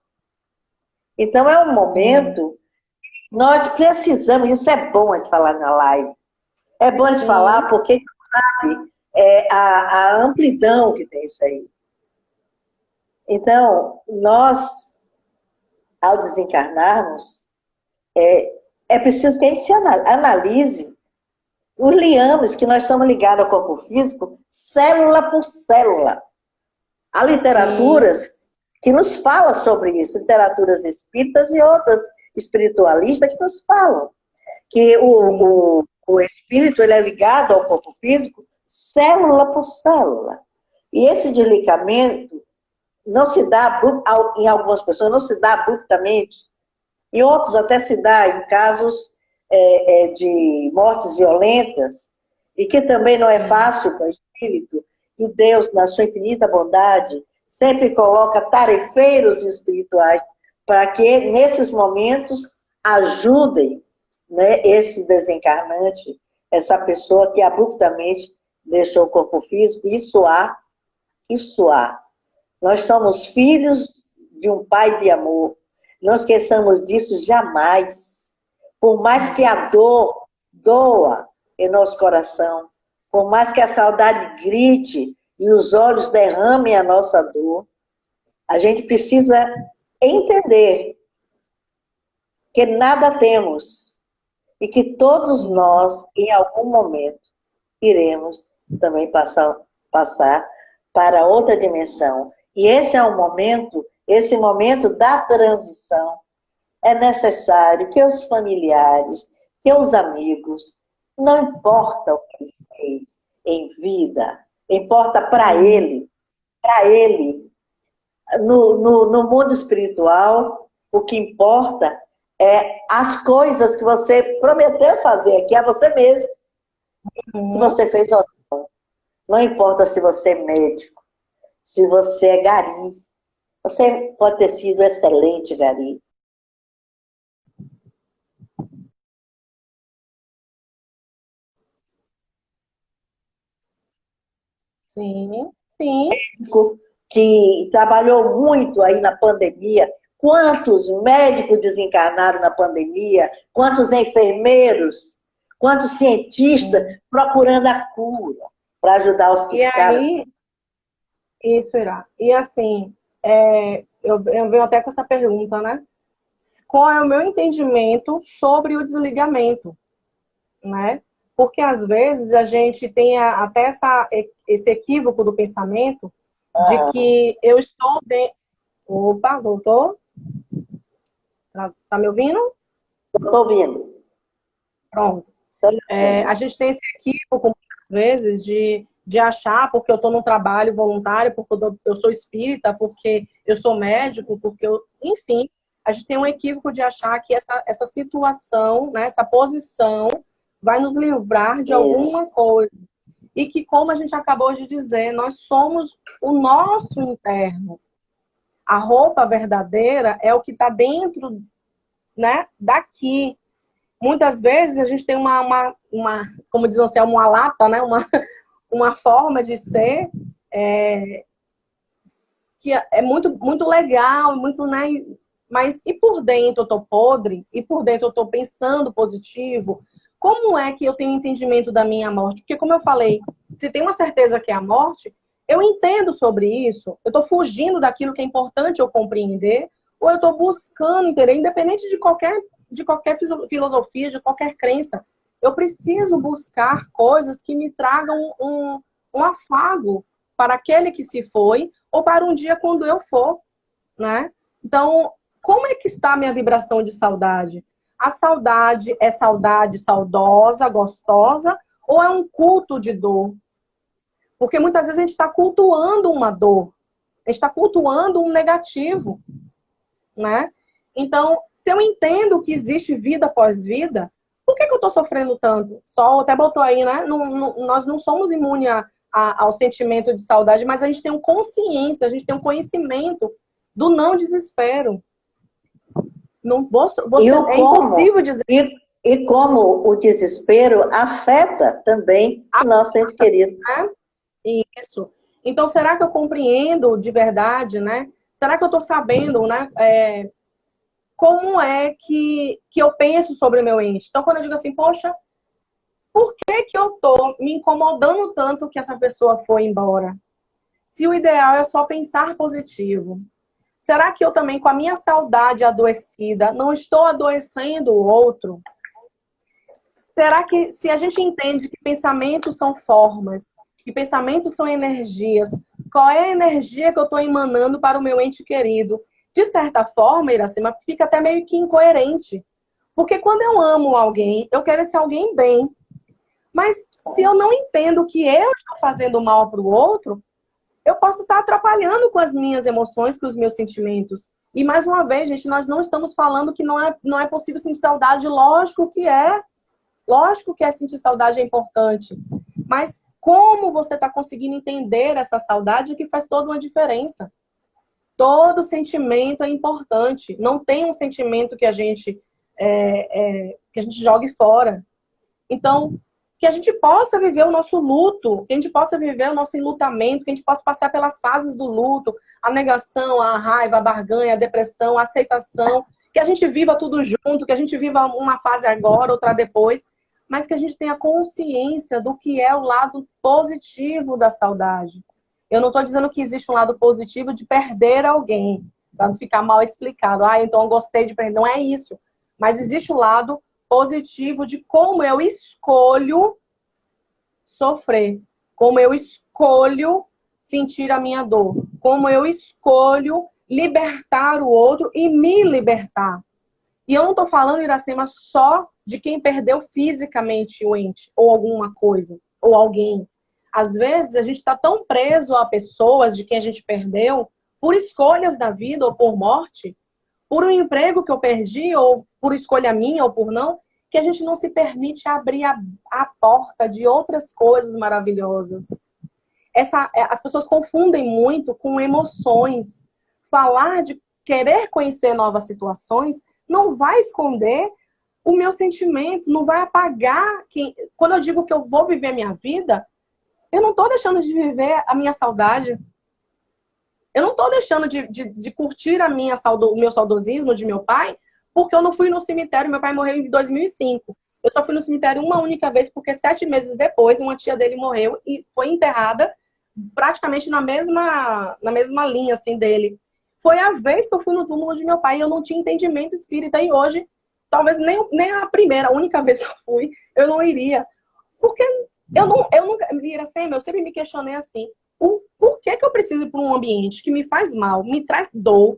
Então é um momento, nós precisamos, isso é bom a gente falar na live, é bom a gente falar porque sabe a amplidão que tem isso aí. Então, nós, ao desencarnarmos, é preciso que a gente se analise os liames que nós estamos ligados ao corpo físico, célula por célula. Há literaturas que nos falam sobre isso, literaturas espíritas e outras espiritualistas que nos falam que o espírito ele é ligado ao corpo físico, célula por célula. E esse desligamento não se dá, em algumas pessoas, não se dá abruptamente. e outros até se dá em casos de mortes violentas, e que também não é fácil para o espírito, e Deus, na sua infinita bondade, sempre coloca tarefeiros espirituais para que, nesses momentos, ajudem, né, esse desencarnante, essa pessoa que abruptamente deixou o corpo físico. Isso há, isso há. Nós somos filhos de um Pai de amor. Não esqueçamos disso jamais. Por mais que a dor doa em nosso coração, por mais que a saudade grite e os olhos derramem a nossa dor, a gente precisa entender que nada temos e que todos nós, em algum momento, iremos também passar para outra dimensão. E esse é o momento, esse momento da transição. É necessário que os familiares, que os amigos, não importa o que ele fez em vida, importa para ele, no mundo espiritual, o que importa é as coisas que você prometeu fazer aqui a você mesmo. Se você fez ou não. Não importa se você é médico, se você é gari. Você pode ter sido excelente gari. Sim, sim. Que trabalhou muito aí na pandemia. Quantos médicos desencarnaram na pandemia? Quantos enfermeiros? Quantos cientistas procurando a cura para ajudar os que ficaram? Aí, isso irá. E assim, eu venho até com essa pergunta, né? Qual é o meu entendimento sobre o desligamento, né? Porque às vezes a gente tem até esse equívoco do pensamento de que eu estou dentro. Opa, voltou? Tá me ouvindo? Estou ouvindo. Pronto. A gente tem esse equívoco, muitas vezes, de achar, porque eu estou num trabalho voluntário, porque eu sou espírita, porque eu sou médico, porque eu... Enfim, a gente tem um equívoco de achar que essa situação, né, essa posição, vai nos livrar de alguma coisa. E que, como a gente acabou de dizer, nós somos o nosso interno. A roupa verdadeira é o que está dentro, né, daqui. Muitas vezes a gente tem como diz o Anselmo, uma lata, né, uma forma de ser que é muito, muito legal, muito, né, mas e por dentro eu tô podre? E por dentro eu tô pensando positivo? Como é que eu tenho entendimento da minha morte? Porque, como eu falei, se tem uma certeza que é a morte, eu entendo sobre isso, eu tô fugindo daquilo que é importante eu compreender, ou eu tô buscando entender, independente de qualquer filosofia, de qualquer crença. Eu preciso buscar coisas que me tragam um afago para aquele que se foi, ou para um dia quando eu for, né? Então, como é que está a minha vibração de saudade? A saudade é saudade saudosa, gostosa, ou é um culto de dor? Porque muitas vezes a gente está cultuando uma dor, a gente está cultuando um negativo, né? Então, se eu entendo que existe vida após vida, por que eu estou sofrendo tanto? Sol até botou aí, né? Nós não somos imunes ao sentimento de saudade, mas a gente tem um consciência, a gente tem um conhecimento do não desespero. Não é impossível dizer. E como o desespero afeta também o nosso ente querido. Né? Isso. Então, será que eu compreendo de verdade, né? Será que eu estou sabendo, né? Como é que eu penso sobre o meu ente? Então, quando eu digo assim, poxa, por que eu estou me incomodando tanto que essa pessoa foi embora? Se o ideal é só pensar positivo. Será que eu também, com a minha saudade adoecida, não estou adoecendo o outro? Será que, se a gente entende que pensamentos são formas, que pensamentos são energias, qual é a energia que eu estou emanando para o meu ente querido? De certa forma, Iracema, fica até meio que incoerente. Porque quando eu amo alguém, eu quero esse alguém bem. Mas se eu não entendo que eu estou fazendo mal para o outro, eu posso estar atrapalhando com as minhas emoções, com os meus sentimentos. E, mais uma vez, gente, nós não estamos falando que não é possível sentir saudade. Lógico que é. Lógico que sentir saudade é importante. Mas como você está conseguindo entender essa saudade que faz toda uma diferença? Todo sentimento é importante. Não tem um sentimento que a gente jogue fora. Então, que a gente possa viver o nosso luto, que a gente possa viver o nosso enlutamento, que a gente possa passar pelas fases do luto, a negação, a raiva, a barganha, a depressão, a aceitação, que a gente viva tudo junto, que a gente viva uma fase agora, outra depois, mas que a gente tenha consciência do que é o lado positivo da saudade. Eu não estou dizendo que existe um lado positivo de perder alguém, para não ficar mal explicado. Então eu gostei de perder. Não é isso. Mas existe o lado positivo de como eu escolho sofrer, como eu escolho sentir a minha dor, como eu escolho libertar o outro e me libertar. E eu não estou falando, Iracema, só de quem perdeu fisicamente o ente, ou alguma coisa, ou alguém. Às vezes, a gente está tão preso a pessoas de quem a gente perdeu, por escolhas da vida, ou por morte, por um emprego que eu perdi, ou por escolha minha, ou por não, que a gente não se permite abrir a porta de outras coisas maravilhosas. As pessoas confundem muito com emoções. Falar de querer conhecer novas situações não vai esconder o meu sentimento, não vai apagar. Quando eu digo que eu vou viver a minha vida, eu não estou deixando de viver a minha saudade. Eu não estou deixando de curtir o meu saudosismo de meu pai, porque eu não fui no cemitério. Meu pai morreu em 2005. Eu só fui no cemitério uma única vez, porque 7 meses depois, uma tia dele morreu e foi enterrada praticamente na mesma linha assim, dele. Foi a vez que eu fui no túmulo de meu pai e eu não tinha entendimento espírita. E hoje, talvez nem a única vez que eu fui, eu não iria. Porque eu nunca, Iracema, eu sempre me questionei assim, por que eu preciso ir para um ambiente que me faz mal, me traz dor,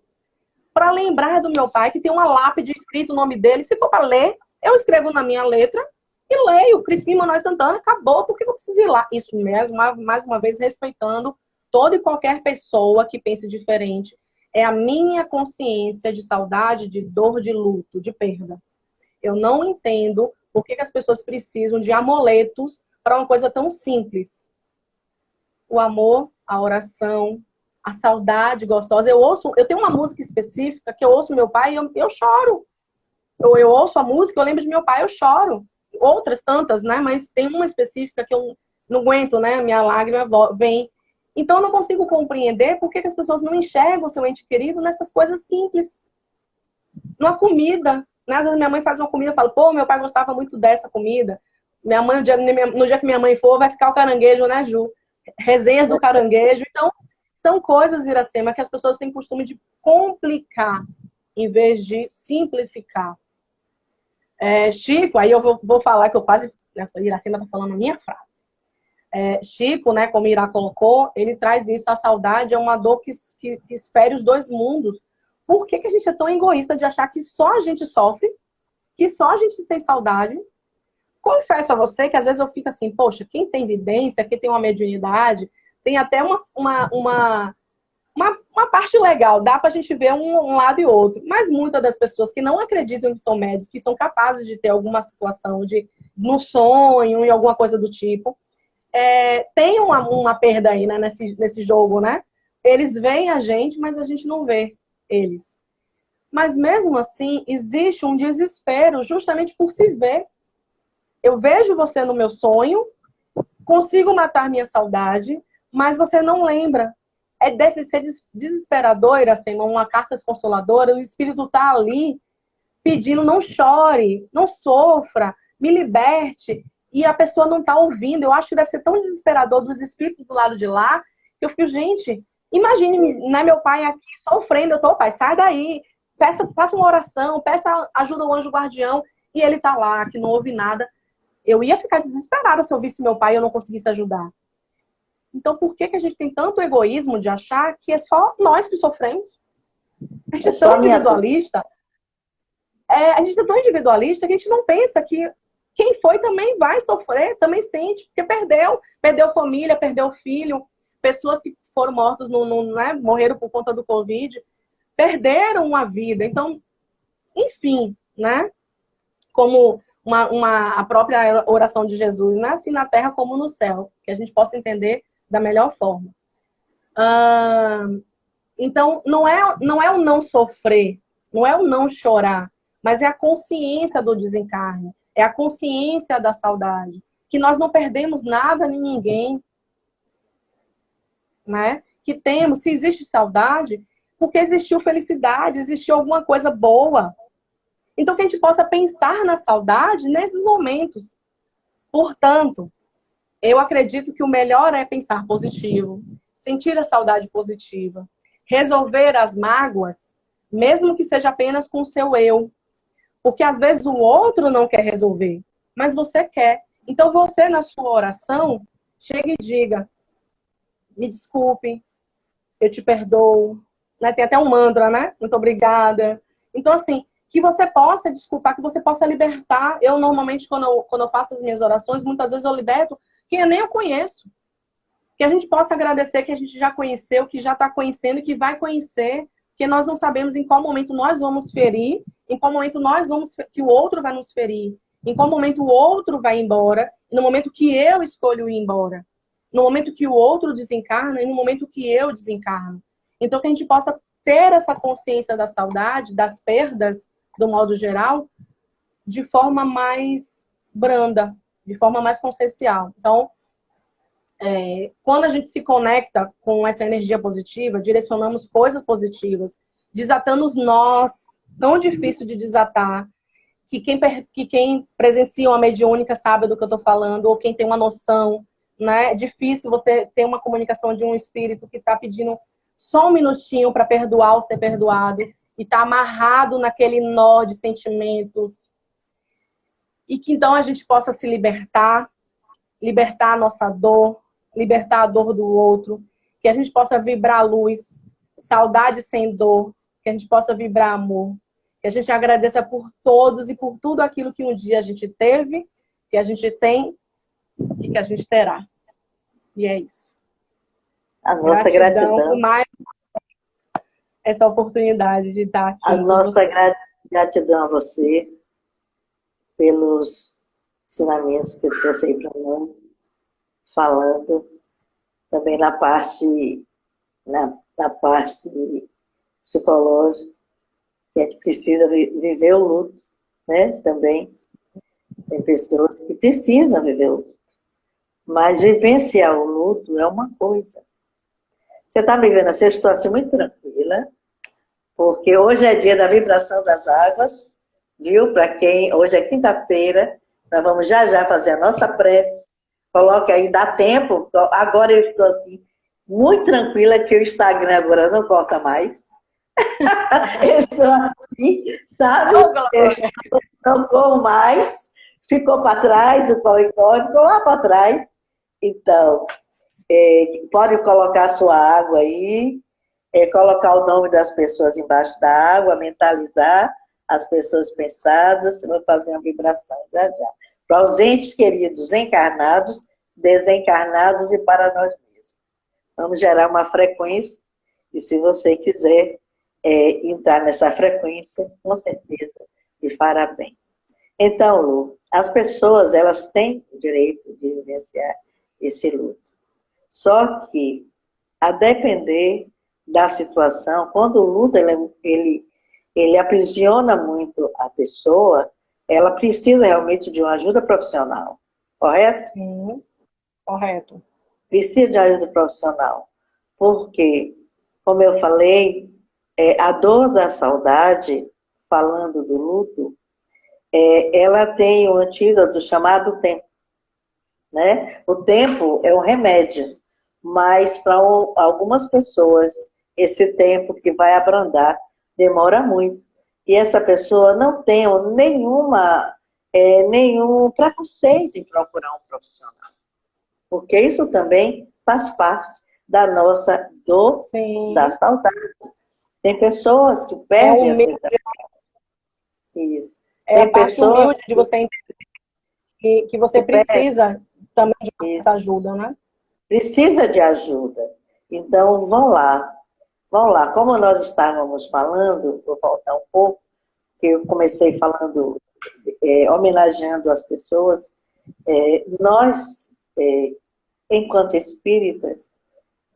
para lembrar do meu pai, que tem uma lápide escrito o nome dele. Se for para ler, eu escrevo na minha letra e leio. Crispim Manuel Santana, acabou, por que eu preciso ir lá? Isso mesmo, mais uma vez, respeitando toda e qualquer pessoa que pense diferente. É a minha consciência de saudade, de dor, de luto, de perda. Eu não entendo por que as pessoas precisam de amuletos para uma coisa tão simples. O amor, a oração, a saudade gostosa. Eu tenho uma música específica que eu ouço meu pai e eu choro. Eu ouço a música, eu lembro de meu pai, eu choro. Outras tantas, né? Mas tem uma específica que eu não aguento, né? Minha lágrima vem. Então eu não consigo compreender por que as pessoas não enxergam o seu ente querido nessas coisas simples. Numa comida, né? Às vezes minha mãe faz uma comida e fala, pô, meu pai gostava muito dessa comida. Minha mãe, no dia que minha mãe for, vai ficar o caranguejo, né, Ju? Resenhas do caranguejo. Então, são coisas, Iracema, que as pessoas têm costume de complicar em vez de simplificar. Chico, aí eu vou falar que eu quase... Iracema está falando a minha frase. Chico, né, como Irá colocou, ele traz isso. A saudade é uma dor que espere os dois mundos. Por que a gente é tão egoísta de achar que só a gente sofre, que só a gente tem saudade? Confesso a você que às vezes eu fico assim, poxa, quem tem vidência, quem tem uma mediunidade, tem até uma parte legal, dá pra gente ver um lado e outro. Mas muitas das pessoas que não acreditam que são médios, que são capazes de ter alguma situação no sonho, em alguma coisa do tipo, tem uma perda aí, né, nesse jogo, né? Eles veem a gente, mas a gente não vê eles. Mas mesmo assim, existe um desespero justamente por se ver. Eu vejo você no meu sonho, consigo matar minha saudade, mas você não lembra. Deve ser desesperador, assim, uma carta consoladora, o espírito tá ali pedindo, não chore, não sofra, me liberte, e a pessoa não tá ouvindo. Eu acho que deve ser tão desesperador dos espíritos do lado de lá, que eu fico, gente, imagine, né, meu pai aqui sofrendo, eu tô, pai, sai daí, faça uma oração, peça ajuda ao anjo guardião, e ele tá lá, que não ouve nada. Eu ia ficar desesperada se eu visse meu pai e eu não conseguisse ajudar. Então, por que a gente tem tanto egoísmo de achar que é só nós que sofremos? A gente é tão individualista. A gente é tão individualista que a gente não pensa que quem foi também vai sofrer, também sente, porque perdeu família, perdeu filho, pessoas que foram mortas, né, morreram por conta do Covid. perderam uma vida. Então, enfim, né? Como a própria oração de Jesus, né? Assim na terra como no céu, que a gente possa entender da melhor forma. Então, não é o não sofrer, não é o não chorar, mas é a consciência do desencarne, é a consciência da saudade, que nós não perdemos nada nem ninguém, né? Que temos, se existe saudade, porque existiu felicidade, existiu alguma coisa boa. Então, que a gente possa pensar na saudade nesses momentos. Portanto, eu acredito que o melhor é pensar positivo, sentir a saudade positiva, resolver as mágoas, mesmo que seja apenas com o seu eu. Porque às vezes o outro não quer resolver, mas você quer. Então você, na sua oração, chega e diga: me desculpe, eu te perdoo. Né? Tem até um mantra, né? Muito obrigada. Então, assim, que você possa desculpar, que você possa libertar. Eu, normalmente, quando eu faço as minhas orações, muitas vezes eu liberto quem eu nem conheço. Que a gente possa agradecer que a gente já conheceu, que já está conhecendo e que vai conhecer, porque nós não sabemos em qual momento nós vamos ferir, em qual momento que o outro vai nos ferir, em qual momento o outro vai embora, no momento que eu escolho ir embora, no momento que o outro desencarna e no momento que eu desencarno. Então, que a gente possa ter essa consciência da saudade, das perdas, do modo geral, de forma mais branda, de forma mais consciencial. Então, quando a gente se conecta com essa energia positiva, direcionamos coisas positivas, desatando os nós, tão difícil de desatar, que quem presencia uma mediúnica sabe do que eu estou falando, ou quem tem uma noção, né? É difícil você ter uma comunicação de um espírito que está pedindo só um minutinho para perdoar ou ser perdoado, e está amarrado naquele nó de sentimentos, e que então a gente possa se libertar a nossa dor, libertar a dor do outro, que a gente possa vibrar luz, saudade sem dor, que a gente possa vibrar amor, que a gente agradeça por todos e por tudo aquilo que um dia a gente teve, que a gente tem e que a gente terá. E é isso. A nossa gratidão por mais essa oportunidade de estar aqui. A nossa gratidão a você pelos ensinamentos que trouxe aí para nós, falando também na parte psicológica, que a gente precisa viver o luto, né? Também tem pessoas que precisam viver o luto, mas vivenciar o luto é uma coisa. Você está me vendo assim, eu estou assim muito tranquila, porque hoje é dia da vibração das águas, viu? Para quem, hoje é quinta-feira, nós vamos já fazer a nossa prece. Coloque aí, dá tempo. Agora eu estou assim, muito tranquila, que o Instagram agora não corta mais. Eu estou assim, sabe? Eu não corro mais. Ficou para trás, o corre-corre, ficou lá para trás. Então, pode colocar sua água aí, colocar o nome das pessoas embaixo da água, mentalizar as pessoas pensadas, eu vou fazer uma vibração já. Para os entes queridos encarnados, desencarnados e para nós mesmos. Vamos gerar uma frequência, e se você quiser entrar nessa frequência, com certeza lhe fará bem. Então, Lu, as pessoas, elas têm o direito de vivenciar esse luto. Só que, a depender da situação, quando o luto ele aprisiona muito a pessoa, ela precisa realmente de uma ajuda profissional, correto? Sim, correto. Precisa de ajuda profissional, porque, como eu falei, a dor da saudade, falando do luto, ela tem um antídoto chamado tempo, né? O tempo é um remédio, mas para algumas pessoas, esse tempo que vai abrandar demora muito. E essa pessoa não tem nenhum preconceito em procurar um profissional. Porque isso também faz parte da nossa dor, sim, da saudade. Tem pessoas que perdem a saudade. Isso. É a parte humilde de você entender que você precisa também de essa ajuda, né? Precisa de ajuda. Então, vão lá. Vamos lá, como nós estávamos falando, vou voltar um pouco, que eu comecei falando, homenageando as pessoas, nós, enquanto espíritas,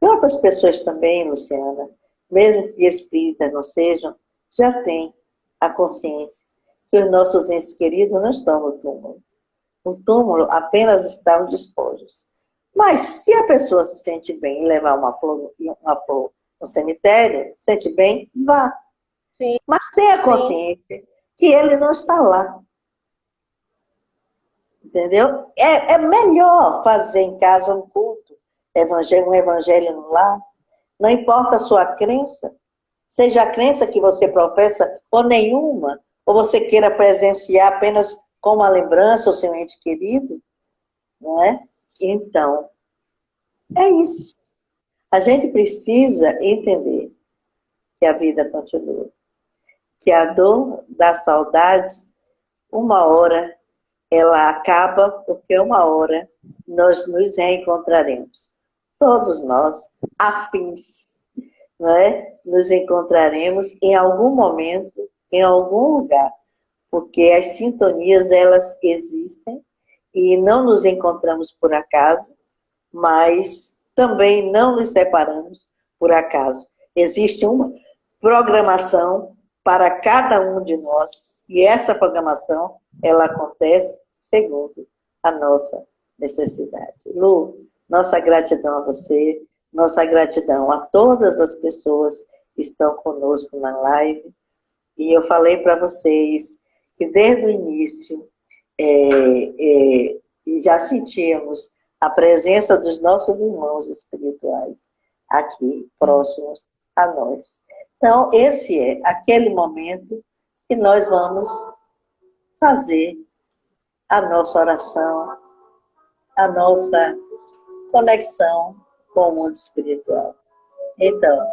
e outras pessoas também, Luciana, mesmo que espíritas não sejam, já têm a consciência que os nossos entes queridos não estão no túmulo. No túmulo apenas estão despojos. Mas se a pessoa se sente bem em levar uma flor no cemitério, se sente bem, vá. Sim. Mas tenha consciência que ele não está lá. Entendeu? É melhor fazer em casa um culto, um evangelho no lar. Não importa a sua crença, seja a crença que você professa ou nenhuma, ou você queira presenciar apenas como uma lembrança o seu ente querido, não é? Então, é isso. A gente precisa entender que a vida continua, que a dor da saudade, uma hora ela acaba, porque uma hora nós nos reencontraremos. Todos nós, afins, não é? Nos encontraremos em algum momento, em algum lugar, porque as sintonias, elas existem e não nos encontramos por acaso, mas também não nos separamos por acaso. Existe uma programação para cada um de nós e essa programação, ela acontece segundo a nossa necessidade. Lu, nossa gratidão a você, nossa gratidão a todas as pessoas que estão conosco na live. E eu falei para vocês que desde o início já sentíamos a presença dos nossos irmãos espirituais aqui, próximos a nós. Então, esse é aquele momento que nós vamos fazer a nossa oração, a nossa conexão com o mundo espiritual. Então,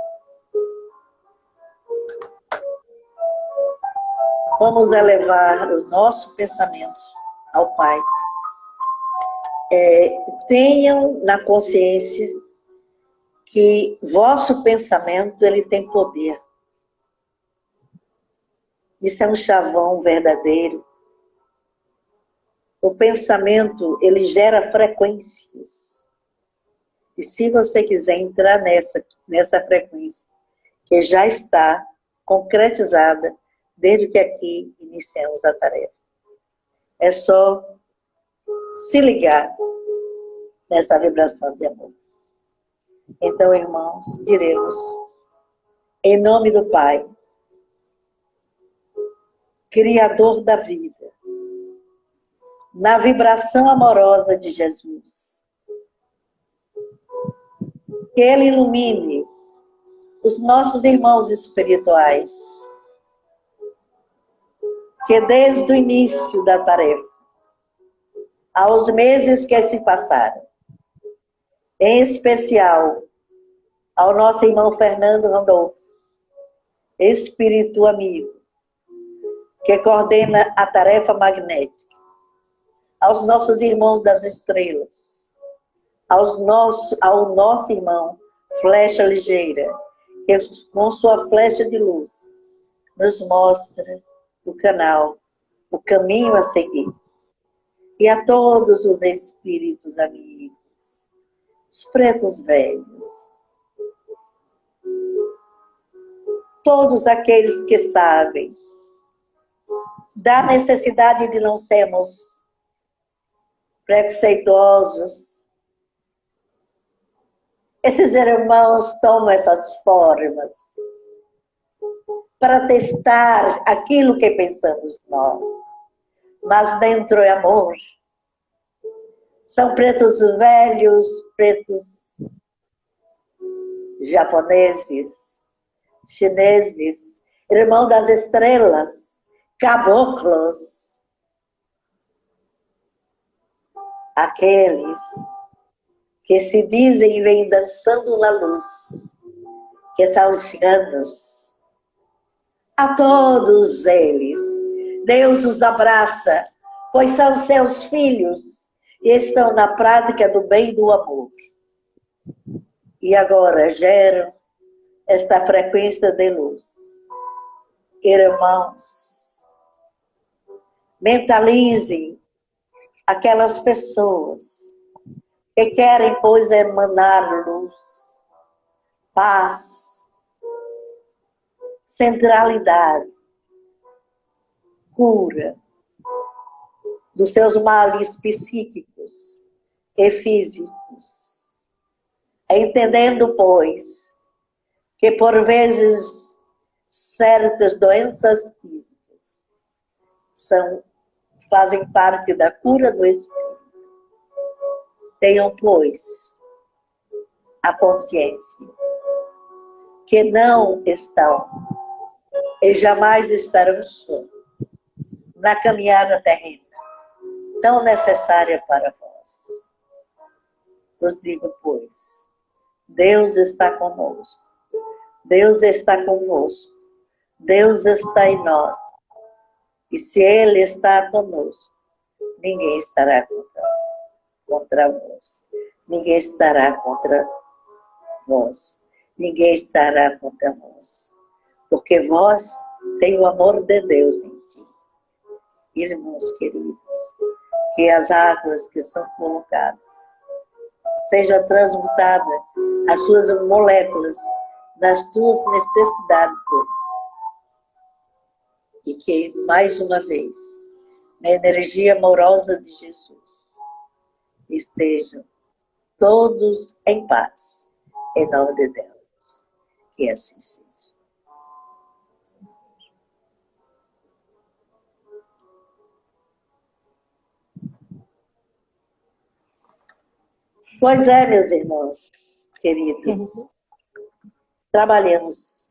vamos elevar o nosso pensamento ao Pai. Tenham na consciência que vosso pensamento, ele tem poder. Isso é um chavão verdadeiro. O pensamento, ele gera frequências. E se você quiser entrar nessa frequência, que já está concretizada desde que aqui iniciamos a tarefa, é só se ligar nessa vibração de amor. Então, irmãos, diremos, em nome do Pai, Criador da vida, na vibração amorosa de Jesus, que Ele ilumine os nossos irmãos espirituais, que desde o início da tarefa, aos meses que se passaram, em especial ao nosso irmão Fernando Randolfo, espírito amigo, que coordena a tarefa magnética, aos nossos irmãos das estrelas, ao nosso irmão Flecha Ligeira, que com sua flecha de luz nos mostra o canal, o caminho a seguir. E a todos os espíritos amigos, os pretos velhos, todos aqueles que sabem da necessidade de não sermos preconceituosos. Esses irmãos tomam essas formas para testar aquilo que pensamos nós. Mas dentro é amor. São pretos velhos, pretos japoneses, chineses, irmão das estrelas, caboclos, aqueles que se dizem e vêm dançando na luz, que são os ciganos. A todos eles, Deus os abraça, pois são seus filhos e estão na prática do bem e do amor. E agora geram esta frequência de luz. Irmãos, mentalizem aquelas pessoas que querem, pois, emanar luz, paz, centralidade, cura dos seus males psíquicos e físicos. Entendendo, pois, que por vezes certas doenças físicas fazem parte da cura do espírito. Tenham, pois, a consciência que não estão e jamais estarão só na caminhada terrena tão necessária para vós. Vos digo, pois, Deus está conosco, Deus está convosco, Deus está em nós. E se Ele está conosco, ninguém estará contra vós. Ninguém estará contra vós. Ninguém estará contra vós. Porque vós tem o amor de Deus em ti. Irmãos queridos, que as águas que são colocadas sejam transmutadas as suas moléculas nas tuas necessidades todas. E que, mais uma vez, na energia amorosa de Jesus, estejam todos em paz, em nome de Deus. Que assim seja. Pois é, meus irmãos queridos, trabalhemos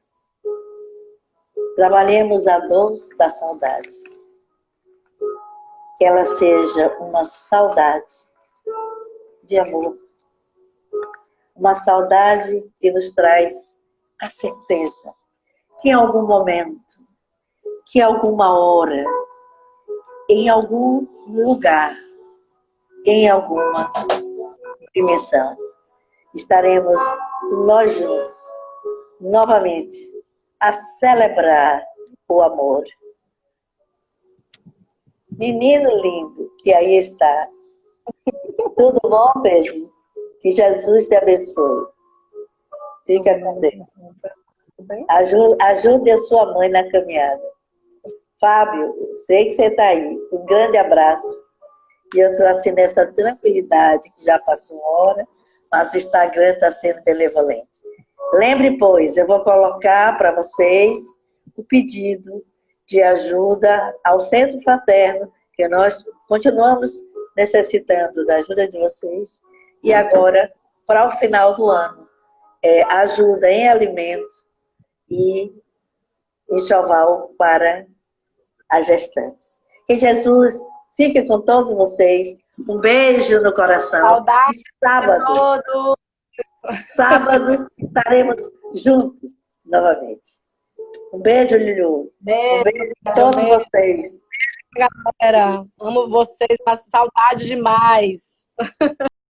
a dor da saudade. Que ela seja uma saudade de amor. Uma saudade que nos traz a certeza que em algum momento, que em alguma hora, em algum lugar, em alguma dimensão, estaremos nós juntos, novamente, a celebrar o amor. Menino lindo, que aí está. Tudo bom, Pedro? Que Jesus te abençoe. Fica com Deus. Ajude a sua mãe na caminhada. Fábio, sei que você está aí. Um grande abraço. E eu estou assim nessa tranquilidade, que já passou uma hora, mas o Instagram está sendo benevolente. Lembre, pois, eu vou colocar para vocês o pedido de ajuda ao Centro Fraterno, que nós continuamos necessitando da ajuda de vocês. E agora, para o final do ano, ajuda em alimentos e enxoval para as gestantes. Que Jesus fique com todos vocês. Um beijo no coração. Saudade Sábado estaremos juntos novamente. Um beijo, Lulu. Beijo, um beijo a todos vocês. galera. Amo vocês, mas saudade demais.